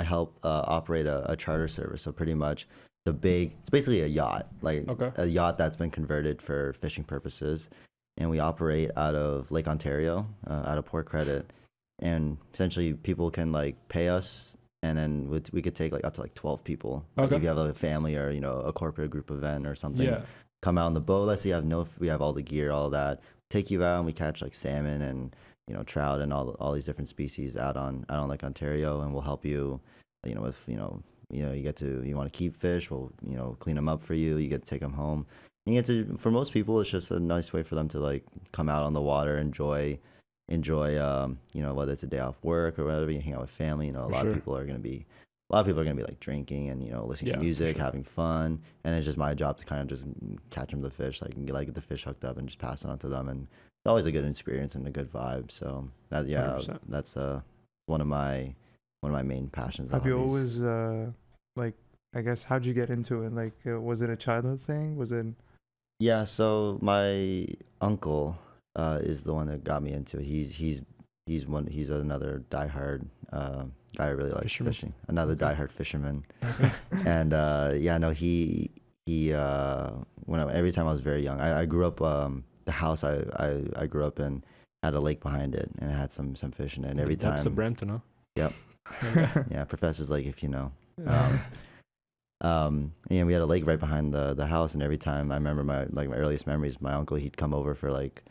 help operate a charter service. So pretty much it's basically a yacht, like a yacht that's been converted for fishing purposes, and we operate out of Lake Ontario, out of Port Credit, and essentially people can like pay us, and then we could take like up to like 12 people. Like if you have a family or a corporate group event or something, come out on the boat. Let's say we have all the gear, all that. Take you out and we catch like salmon and trout and all these different species out on Lake Ontario, and we'll help you, with you want to keep fish, we'll clean them up for you. You get to take them home. And you get to, for most people, it's just a nice way for them to like come out on the water, enjoy whether it's a day off work or whatever, you hang out with family. A lot of people are gonna be like drinking and listening to music, having fun, and it's just my job to kind of just catch them the fish, like get the fish hooked up and just pass it on to them, and it's always a good experience and a good vibe. So that's one of my main passions. Have you always like, I guess, how'd you get into it? Like, was it a childhood thing? Was it? Yeah, so my uncle is the one that got me into it. He's another diehard guy who really likes fishing. Another diehard fisherman. And every time I was very young, I grew up the house I grew up in had a lake behind it, and it had some fish in it. And every time. That's a Brampton, huh? Yep. Yeah, professor's like, if you know. And we had a lake right behind the house, and every time I remember my earliest memories, my uncle, he'd come over for like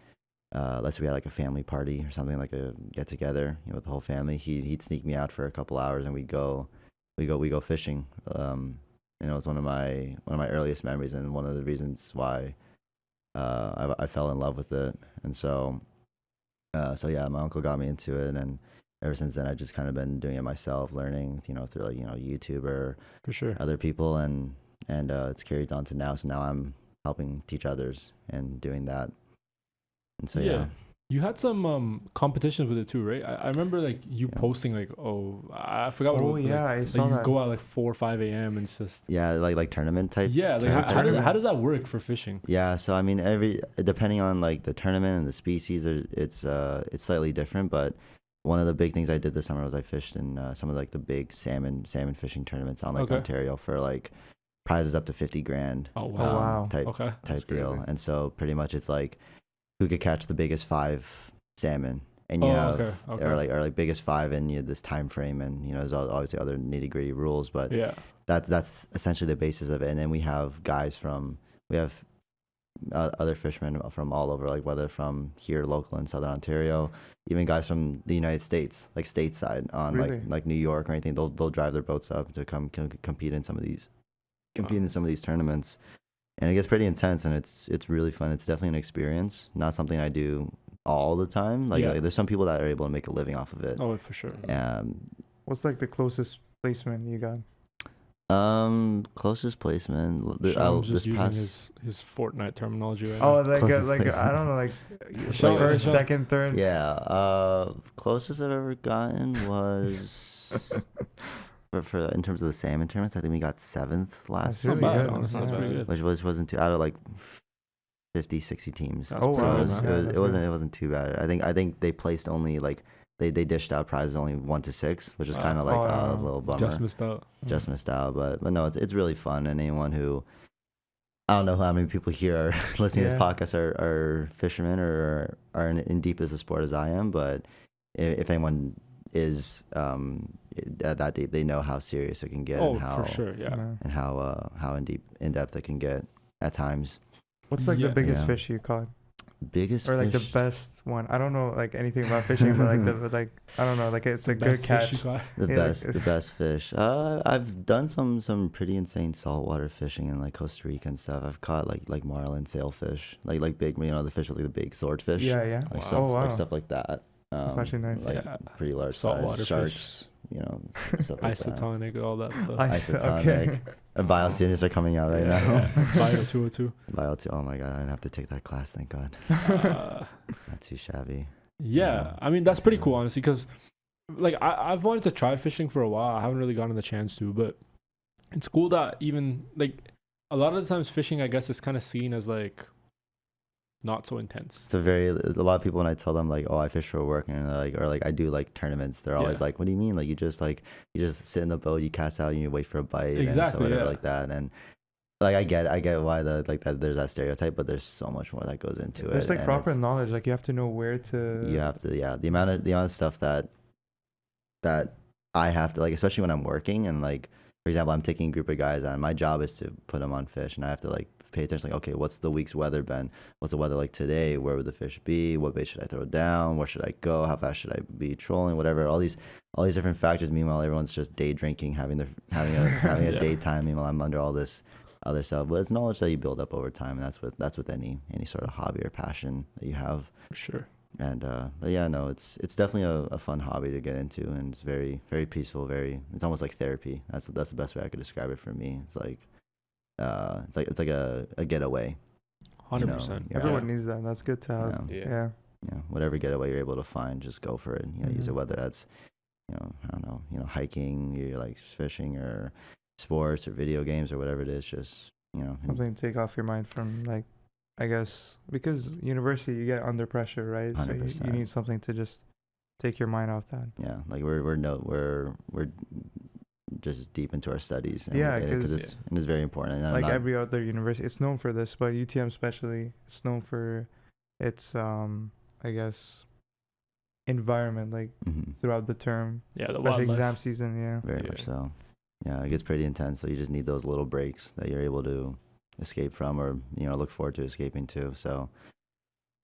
let's say we had like a family party or something, like a get together, with the whole family. He'd sneak me out for a couple hours, and we go fishing. It was one of my earliest memories, and one of the reasons why I fell in love with it. And so yeah, my uncle got me into it, and ever since then, I've just kind of been doing it myself, learning, through like, YouTube or for sure other people, and it's carried on to now. So now I'm helping teach others and doing that. And so yeah. You had some competitions with it too, right? I remember like you posting like, I forgot what. Oh it was, yeah, like, I saw you that. go out like 4 or 5 a.m. and it's just like tournament type. Yeah, like how does that work for fishing? Yeah, so I mean, depending on like the tournament and the species, it's slightly different. But one of the big things I did this summer was I fished in some of like the big salmon fishing tournaments on like Ontario for like prizes up to 50 grand. Oh wow! Type deal. And so pretty much it's like who could catch the biggest 5 salmon, and you have or like biggest 5 in this time frame, and there's obviously other nitty gritty rules, but that's essentially the basis of it. And then we have other fishermen from all over, like whether from here local in Southern Ontario, even guys from the United States, like stateside on like New York or anything. They'll drive their boats up to come compete in some of these tournaments. And it gets pretty intense, and it's really fun. It's definitely an experience, not something I do all the time. Like there's some people that are able to make a living off of it. Oh, for sure. What's like the closest placement you got? Closest placement. Sham's just using his Fortnite terminology right now. Closest I don't know, like first, second, third. Yeah. Closest I've ever gotten was for in terms of the salmon tournaments. I think we got 7th last year. Which wasn't too out of like 50, 60 teams. That's wow. It wasn't too bad. I think they placed only like they dished out prizes only 1 to 6, which is kind of like a little bummer. Just missed out. But no, it's really fun. And anyone who, I don't know how many people here are listening to this podcast are fishermen or are in deep as a sport as I am, but if anyone is that deep, they know how serious it can get. Oh, and how, for sure, yeah. And how in depth it can get at times. What's like the biggest fish you caught? Biggest or like fish? The best one? I don't know like anything about fishing, but like I don't know, like it's a good catch. The best fish. I've done some pretty insane saltwater fishing in like Costa Rica and stuff. I've caught like marlin, sailfish, like big, the fish with like the big swordfish. Yeah. Like stuff like that. It's actually nice. Like pretty large saltwater sharks. Stuff like isotonic, that. all that stuff. Isotonic. And biosynths are coming out right now. Bio 202. Bio 2. Oh my god, I didn't have to take that class. Thank God. Not too shabby. Yeah, I mean that's pretty cool, honestly, because like I've wanted to try fishing for a while. I haven't really gotten the chance to, but it's cool that even like a lot of the times fishing, I guess, is kind of seen as like not so intense. There's a lot of people when I tell them like, oh, I fish for work, and they're like, or like I do like tournaments, they're always like, what do you mean? Like you just sit in the boat, you cast out, and you wait for a bite, exactly, and so whatever like that. And like I get why that there's that stereotype, but there's so much more that goes into it. There's like proper knowledge, like you have to know where to. You have to, the amount of stuff that I have to, like, especially when I'm working, and like for example, I'm taking a group of guys on. My job is to put them on fish, and I have to like pay attention. Like, okay, what's the week's weather been? What's the weather like today? Where would the fish be? What bait should I throw down? Where should I go? How fast should I be trolling? Whatever. All these different factors. Meanwhile, everyone's just day drinking, having a daytime. Meanwhile, I'm under all this other stuff. But it's knowledge that you build up over time, and that's with any sort of hobby or passion that you have. For sure. And but yeah, no, it's definitely a fun hobby to get into, and it's very, very peaceful. It's almost like therapy. That's the best way I could describe it for me. It's like it's like a getaway. 100%. Everyone needs that. That's good to have. Yeah. Whatever getaway you're able to find, just go for it. Use it, whether that's I don't know, hiking, you're like fishing or sports or video games or whatever it is. Just something to take off your mind from, like, I guess, because university you get under pressure, right? 100%. So you need something to just take your mind off that. Yeah, like we're just deep into our studies. Because it's very important. And like every other university, it's known for this, but UTM especially, it's known for its I guess environment, like throughout the term. Yeah, the exam season. Yeah, very much so. Yeah, it gets pretty intense. So you just need those little breaks that you're able to escape from, or look forward to escaping to. So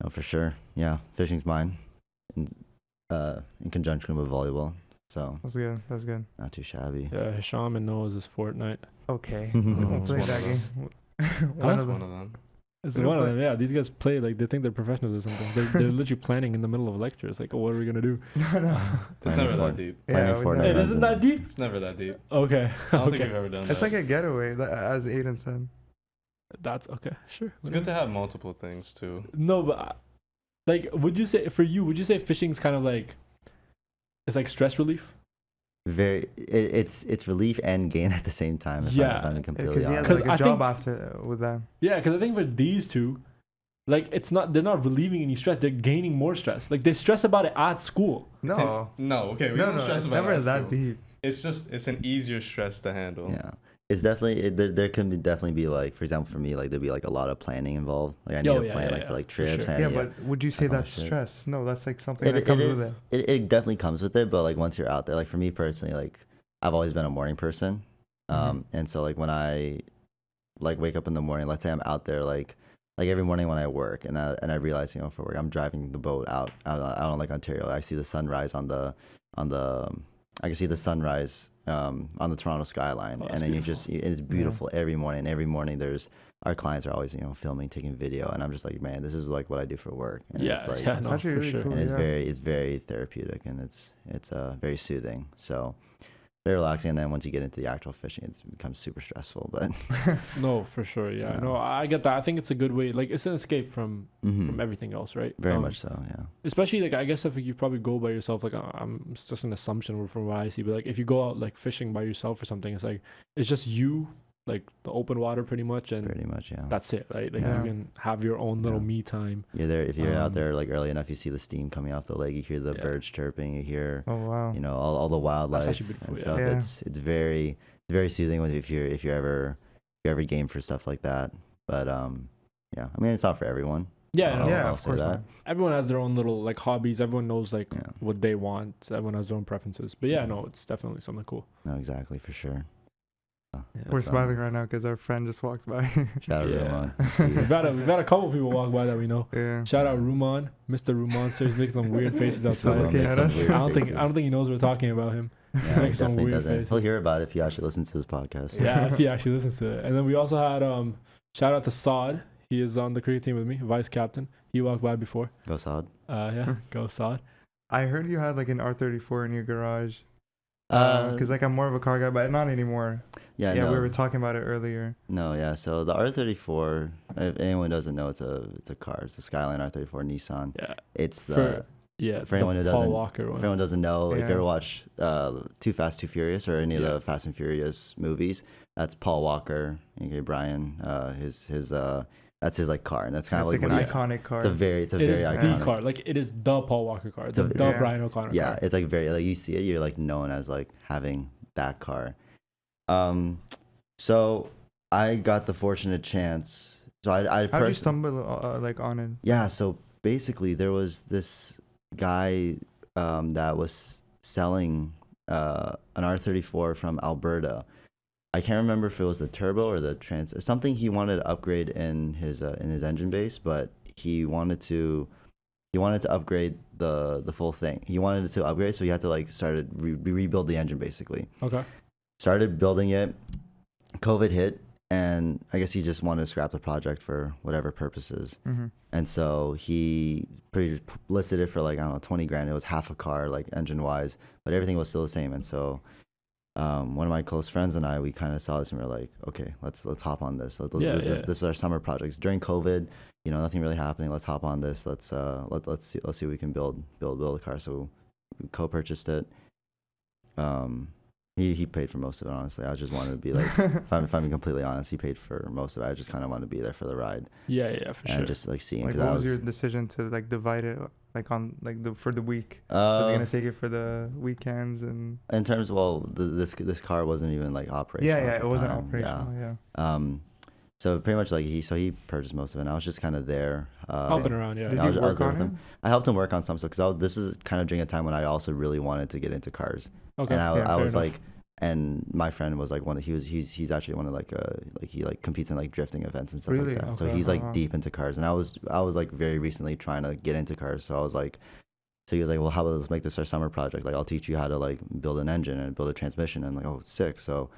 for sure, fishing's mine in conjunction with volleyball. So that's good. Not too shabby. Yeah, Sham and Noah's is Fortnite. Okay. We'll play that game. One of them. It's one of them. Yeah, these guys play like they think they're professionals or something. They're literally planning in the middle of lectures. Like, what are we gonna do? No. It's never that deep. It isn't that deep. It's never that deep. Okay. I don't think we've ever done that. It's like a getaway, as Aidan said. That's okay. Sure. It's good to have multiple things too. No, but like, would you say fishing's kind of like, it's like stress relief? It's relief and gain at the same time. If I'm being completely Because he has honest. like a job after with that. Yeah, because I think for these two, like they're not relieving any stress. They're gaining more stress. Like they stress about it at school. No, okay. We don't stress it's about never it at that school. deep. It's an easier stress to handle. Yeah. It's definitely there can definitely be like, for example, for me, like there'd be like a lot of planning involved. Like I need to plan for like trips. Sure. And But would you say that's shit. stress? No, that's like something that comes with it. It definitely comes with it, but like once you're out there, like for me personally, like I've always been a morning person, and so like when I like wake up in the morning, let's say I'm out there like every morning when I work, and I realize, you know, for work I'm driving the boat out on like Ontario. I see the sunrise I can see the sunrise on the Toronto skyline, and then beautiful. It's beautiful every morning. Every morning our clients are always, you know, filming, taking video, and I'm just like, man, this is like what I do for work. And it's like, it's actually really cool. And it's very therapeutic, and it's very soothing. So very relaxing. And then once you get into the actual fishing, it becomes super stressful. But no, for sure, yeah. No, I get that. I think it's a good way. Like it's an escape from everything else, right? Very much so, yeah. Especially like I guess if you probably go by yourself, like it's just an assumption from what I see, but like if you go out like fishing by yourself or something, it's like it's just you, like the open water pretty much, and yeah. that's it, right? Like you can have your own little me time. You're there if you're out there like early enough, you see the steam coming off the lake, you hear the birds chirping, you hear you know all the wildlife and stuff. It's very soothing if you're ever game for stuff like that. But yeah, I mean it's not for everyone. Of course not. Everyone has their own little like hobbies. Everyone knows like what they want. Everyone has their own preferences. But no, it's definitely something cool. No, exactly, for sure. We're smiling right now because our friend just walked by. Shout out Ruman. We've had a couple people walk by that we know. Yeah. Shout out Ruman, Mr. Ruman. So he's making some weird faces outside. I don't think he knows we're talking about him. Yeah, Makes some weird faces. He'll hear about it if he actually listens to this podcast. Yeah, if he actually listens to it. And then we also had shout out to Saad. He is on the cricket team with me, vice captain. He walked by before. Go Saad. Go Saad. I heard you had like an R34 in your garage. Because like I'm more of a car guy, but not anymore. Yeah, we were talking about it earlier. No, yeah. So the R34, if anyone doesn't know, it's a car. It's a Skyline R34 Nissan. Yeah. It's for anyone who doesn't Walker one. For anyone who doesn't know, if you ever watch Too Fast, Too Furious or any of the Fast and Furious movies, that's Paul Walker, aka Brian. That's his like car, and that's kind of like an iconic car. It's very iconic. The car, like it is the Paul Walker car, the Brian O'Connor car. Yeah, it's like very like you see it, you're like known as like having that car. So I got the fortunate chance. So I how'd you stumble like on it? Yeah, so basically there was this guy that was selling an R34 from Alberta. I can't remember if it was the turbo or the trans or something. He wanted to upgrade in his engine base, but he wanted to upgrade the full thing. He wanted to upgrade, so he had to like rebuild the engine basically. Okay. Started building it. COVID hit, and I guess he just wanted to scrap the project for whatever purposes. Mm-hmm. And so he listed it for like, I don't know, 20 grand. It was half a car, like engine wise, but everything was still the same. And so one of my close friends and I, we kind of saw this and we were like, okay, let's hop on this. This is our summer projects during COVID. You know, nothing really happening. Let's hop on this. Let's see what we can build a car. So we co-purchased it. He paid for most of it, honestly. I just wanted to be like, if I'm being completely honest, he paid for most of it. I just kind of wanted to be there for the ride. Yeah, for sure. And just like seeing. Like, what was your decision to like divide it like on like for the week? Was he gonna take it for the weekends and? In terms, this car wasn't even like operational. Yeah, it wasn't operational. Yeah. So pretty much like he purchased most of it. And I was just kind of there, helping around. Yeah. Did you work on him? I helped him work on some stuff because this is kind of during a time when I also really wanted to get into cars. Okay. And I was like, and my friend was like he's actually one of like he like competes in like drifting events and stuff like that. Okay. So he's like deep into cars, and I was like very recently trying to get into cars. So I was like, so he was like, well, how about let's make this our summer project? Like I'll teach you how to like build an engine and build a transmission. And I'm like, oh, sick. So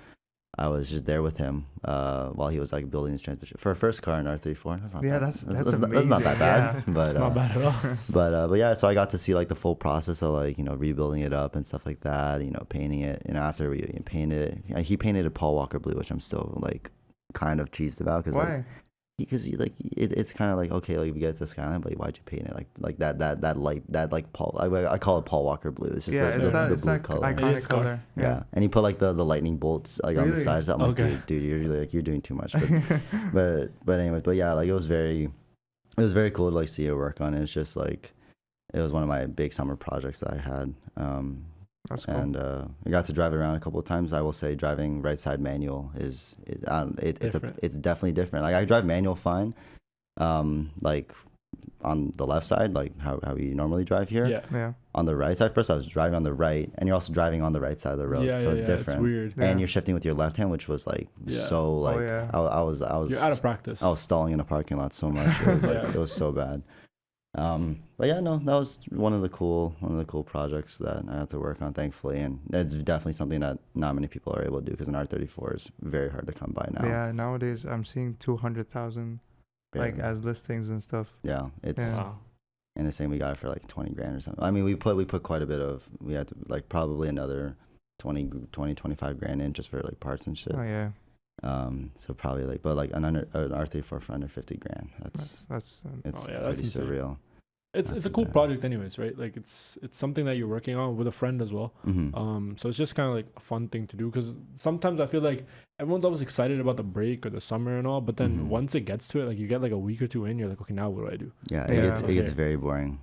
I was just there with him while he was like building his transmission for a first car in R34. That's not that bad. Yeah. But it's not bad at all. but yeah, so I got to see like the full process of like, you know, rebuilding it up and stuff like that. You know, painting it. And after we painted it, he painted a Paul Walker blue, which I'm still like kind of cheesed about because Why? because you like it's kind of like, okay, like we get to Skyline, but why'd you paint it like that Paul, I call it Paul Walker blue. It's just It's the blue that color. iconic is color. Yeah, and he put like the lightning bolts like on the Really? sides. I'm like, dude, you're doing too much. But anyways, but yeah, like it was very cool to like see it work on it. It's just like it was one of my big summer projects that I had. That's cool. And I got to drive it around a couple of times. I will say driving right side manual it's definitely different. Like I drive manual fine, like on the left side, like how you normally drive here. Yeah. On the right side, first I was driving on the right, and you're also driving on the right side of the road, so it's different. It's weird. And you're shifting with your left hand, which was like so like I was You're out of practice. I was stalling in a parking lot so much. It was like it was so bad. But yeah, no, that was one of the cool projects that I had to work on, thankfully, and it's definitely something that not many people are able to do because an R34 is very hard to come by now. Yeah, nowadays I'm seeing 200,000 like as listings and stuff. Yeah, it's Wow. and the same we got it for like 20 grand or something. I mean, we put quite a bit of, we had to like probably another 25 grand in just for like parts and shit. Oh yeah. So probably like, but like an R34 for under 50 grand. That's It's that's pretty insane. surreal. It's a cool project anyways, right? Like it's something that you're working on with a friend as well. Mm-hmm. So it's just kind of like a fun thing to do because sometimes I feel like everyone's always excited about the break or the summer and all, but then once it gets to it, like you get like a week or two in, you're like, okay, now what do I do? Yeah, it gets very boring.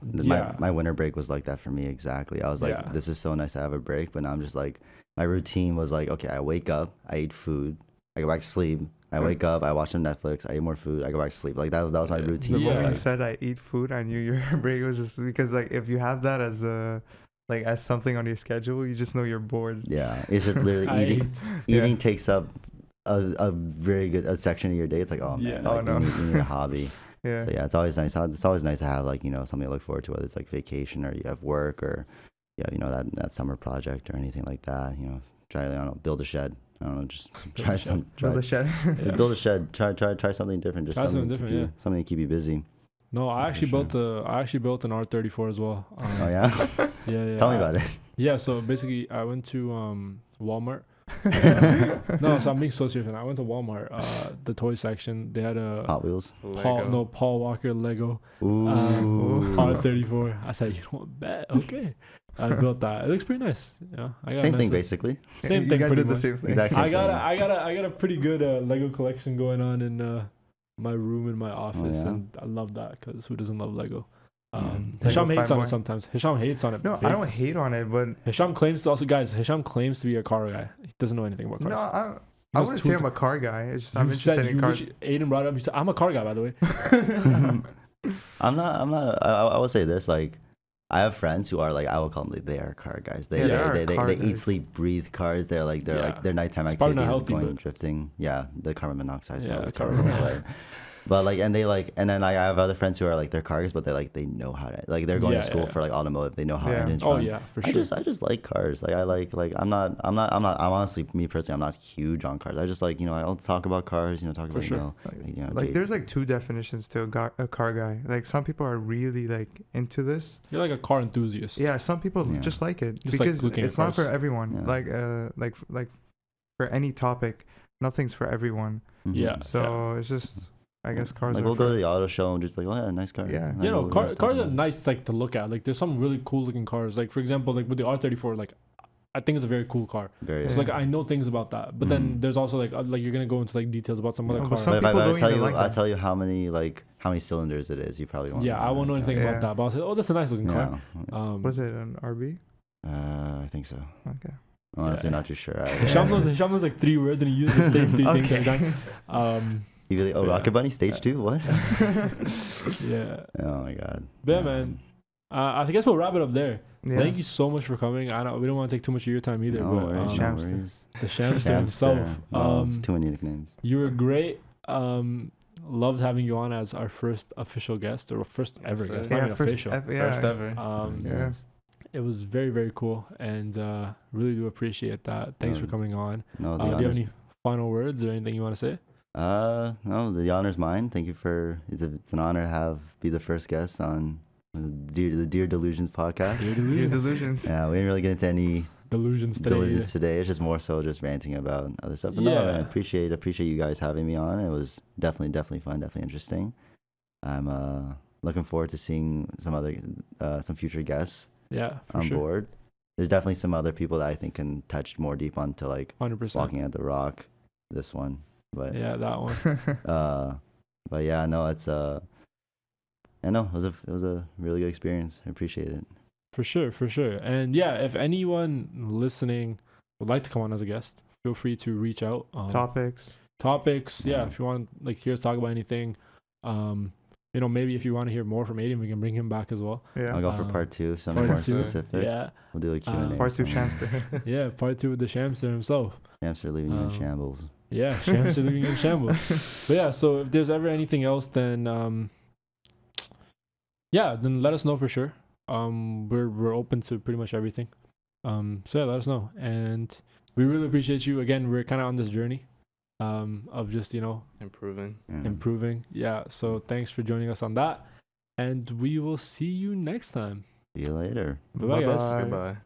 My winter break was like that for me exactly. I was like, this is so nice to have a break, but now I'm just like, my routine was like, okay, I wake up, I eat food, I go back to sleep. I wake up, I watch some Netflix, I eat more food, I go back to sleep. Like that was my routine. The moment you said I eat food, I knew your break was just because like if you have that as a like as something on your schedule, you just know you're bored. Yeah, it's just literally eating. Eating takes up a very good section of your day. It's like, oh man, you need a hobby. Yeah. So yeah, it's always nice. It's always nice to have like, you know, something to look forward to, whether it's like vacation or you have work or you know, that summer project or anything like that. You know, try, I don't know, build a shed. I don't know, just try some. Build a shed. Build a shed. Try something different. Just something to keep you busy. No, I actually built an R34 as well. Oh yeah. Yeah. Tell me about it. Yeah. So basically, I went to Walmart. No, so I'm being so serious. I went to Walmart, the toy section. They had a Hot Wheels. Paul Walker Lego R34. I said, you know what, bet, okay. I built that. It looks pretty nice. Yeah, I got same thing basically. Same you thing. Guys pretty did much. the same thing. Exact same thing. I got a pretty good Lego collection going on in my room in my office, and I love that because who doesn't love Lego? Hisham hates on it sometimes. Hisham hates on it. No, I don't hate on it, but Hisham claims to Hisham claims to be a car guy. He doesn't know anything about cars. No, I wouldn't say I'm a car guy. It's just I'm interested in cars. Aidan brought it up. He said, I'm a car guy, by the way. I'm not. I will say this, like, I have friends who are like, I will call them, they are car guys. They eat, sleep, breathe cars. They're like their nighttime activities is going drifting. Yeah, the carbon monoxide is probably terrible. But like, and then I have other friends who are like, they're cars, but they know how to, like, they're going to school for like automotive. They know how engines run. Oh yeah, for sure. I just like cars. Like I'm honestly, me personally, I'm not huge on cars. I just like, you know, I'll talk about cars, you know, talk about, you know, like there's like two definitions to a car guy. Like some people are really like into this. You're like a car enthusiast. Yeah, some people just like it just because like it's not for everyone. Like for any topic, nothing's for everyone. Yeah. So it's just, I guess cars. Like we'll go to the auto show and just like, oh yeah, nice car. Yeah. You know, cars are nice like to look at. Like there's some really cool looking cars. Like for example, like with the R34, like I think it's a very cool car. So like I know things about that. But then there's also like you're gonna go into like details about some other cars. Some people don't even like that. I tell you how many cylinders it is, you probably won't. Yeah, I won't know anything about that. But I'll say, oh, that's a nice looking car. Was it an RB? I think so. Okay. Honestly, not too sure. Hisham knows like 3 words and he uses the same 3 things every time. You really, Rocket Bunny stage 2? What? Yeah. Oh my god. But yeah, man. I guess we'll wrap it up there. Yeah. Thank you so much for coming. We don't want to take too much of your time either. No but worries. The Shamster himself. It's too many nicknames. You were great. Loved having you on as our first official guest or first ever guest. Not even official. First ever. Yes. It was very, very cool, and really do appreciate that. Thanks for coming on. No, do you have any final words or anything you want to say? No, the honor's mine. Thank you it's an honor to be the first guest on the Dear Delusions podcast. Dear Delusions. Yeah, we didn't really get into Delusions today. Delusions today. It's just more so just ranting about other stuff. But no, I appreciate you guys having me on. It was definitely fun, definitely interesting. I'm looking forward to seeing some future guests on board. There's definitely some other people that I think can touch more deep onto like 100%. Walking at the Rock, this one. But yeah, that one. But yeah, no, it's it was a really good experience. I appreciate it. For sure. And yeah, if anyone listening would like to come on as a guest, feel free to reach out. Topics. Yeah, if you want like hear us talk about anything, maybe if you want to hear more from Aidan, we can bring him back as well. Yeah, I'll go for part 2, something more specific. Yeah, we'll do a Q&A. Part 2, Shamster. Yeah, part 2 with the Shamster himself. Shamster leaving you in shambles. Yeah, Shamster leaving in shambles. But yeah, so if there's ever anything else, then then let us know for sure. We're open to pretty much everything. So yeah, let us know, and we really appreciate you. Again, we're kind of on this journey of just improving. Yeah, so thanks for joining us on that, and we will see you next time. See you later. Bye guys. Goodbye.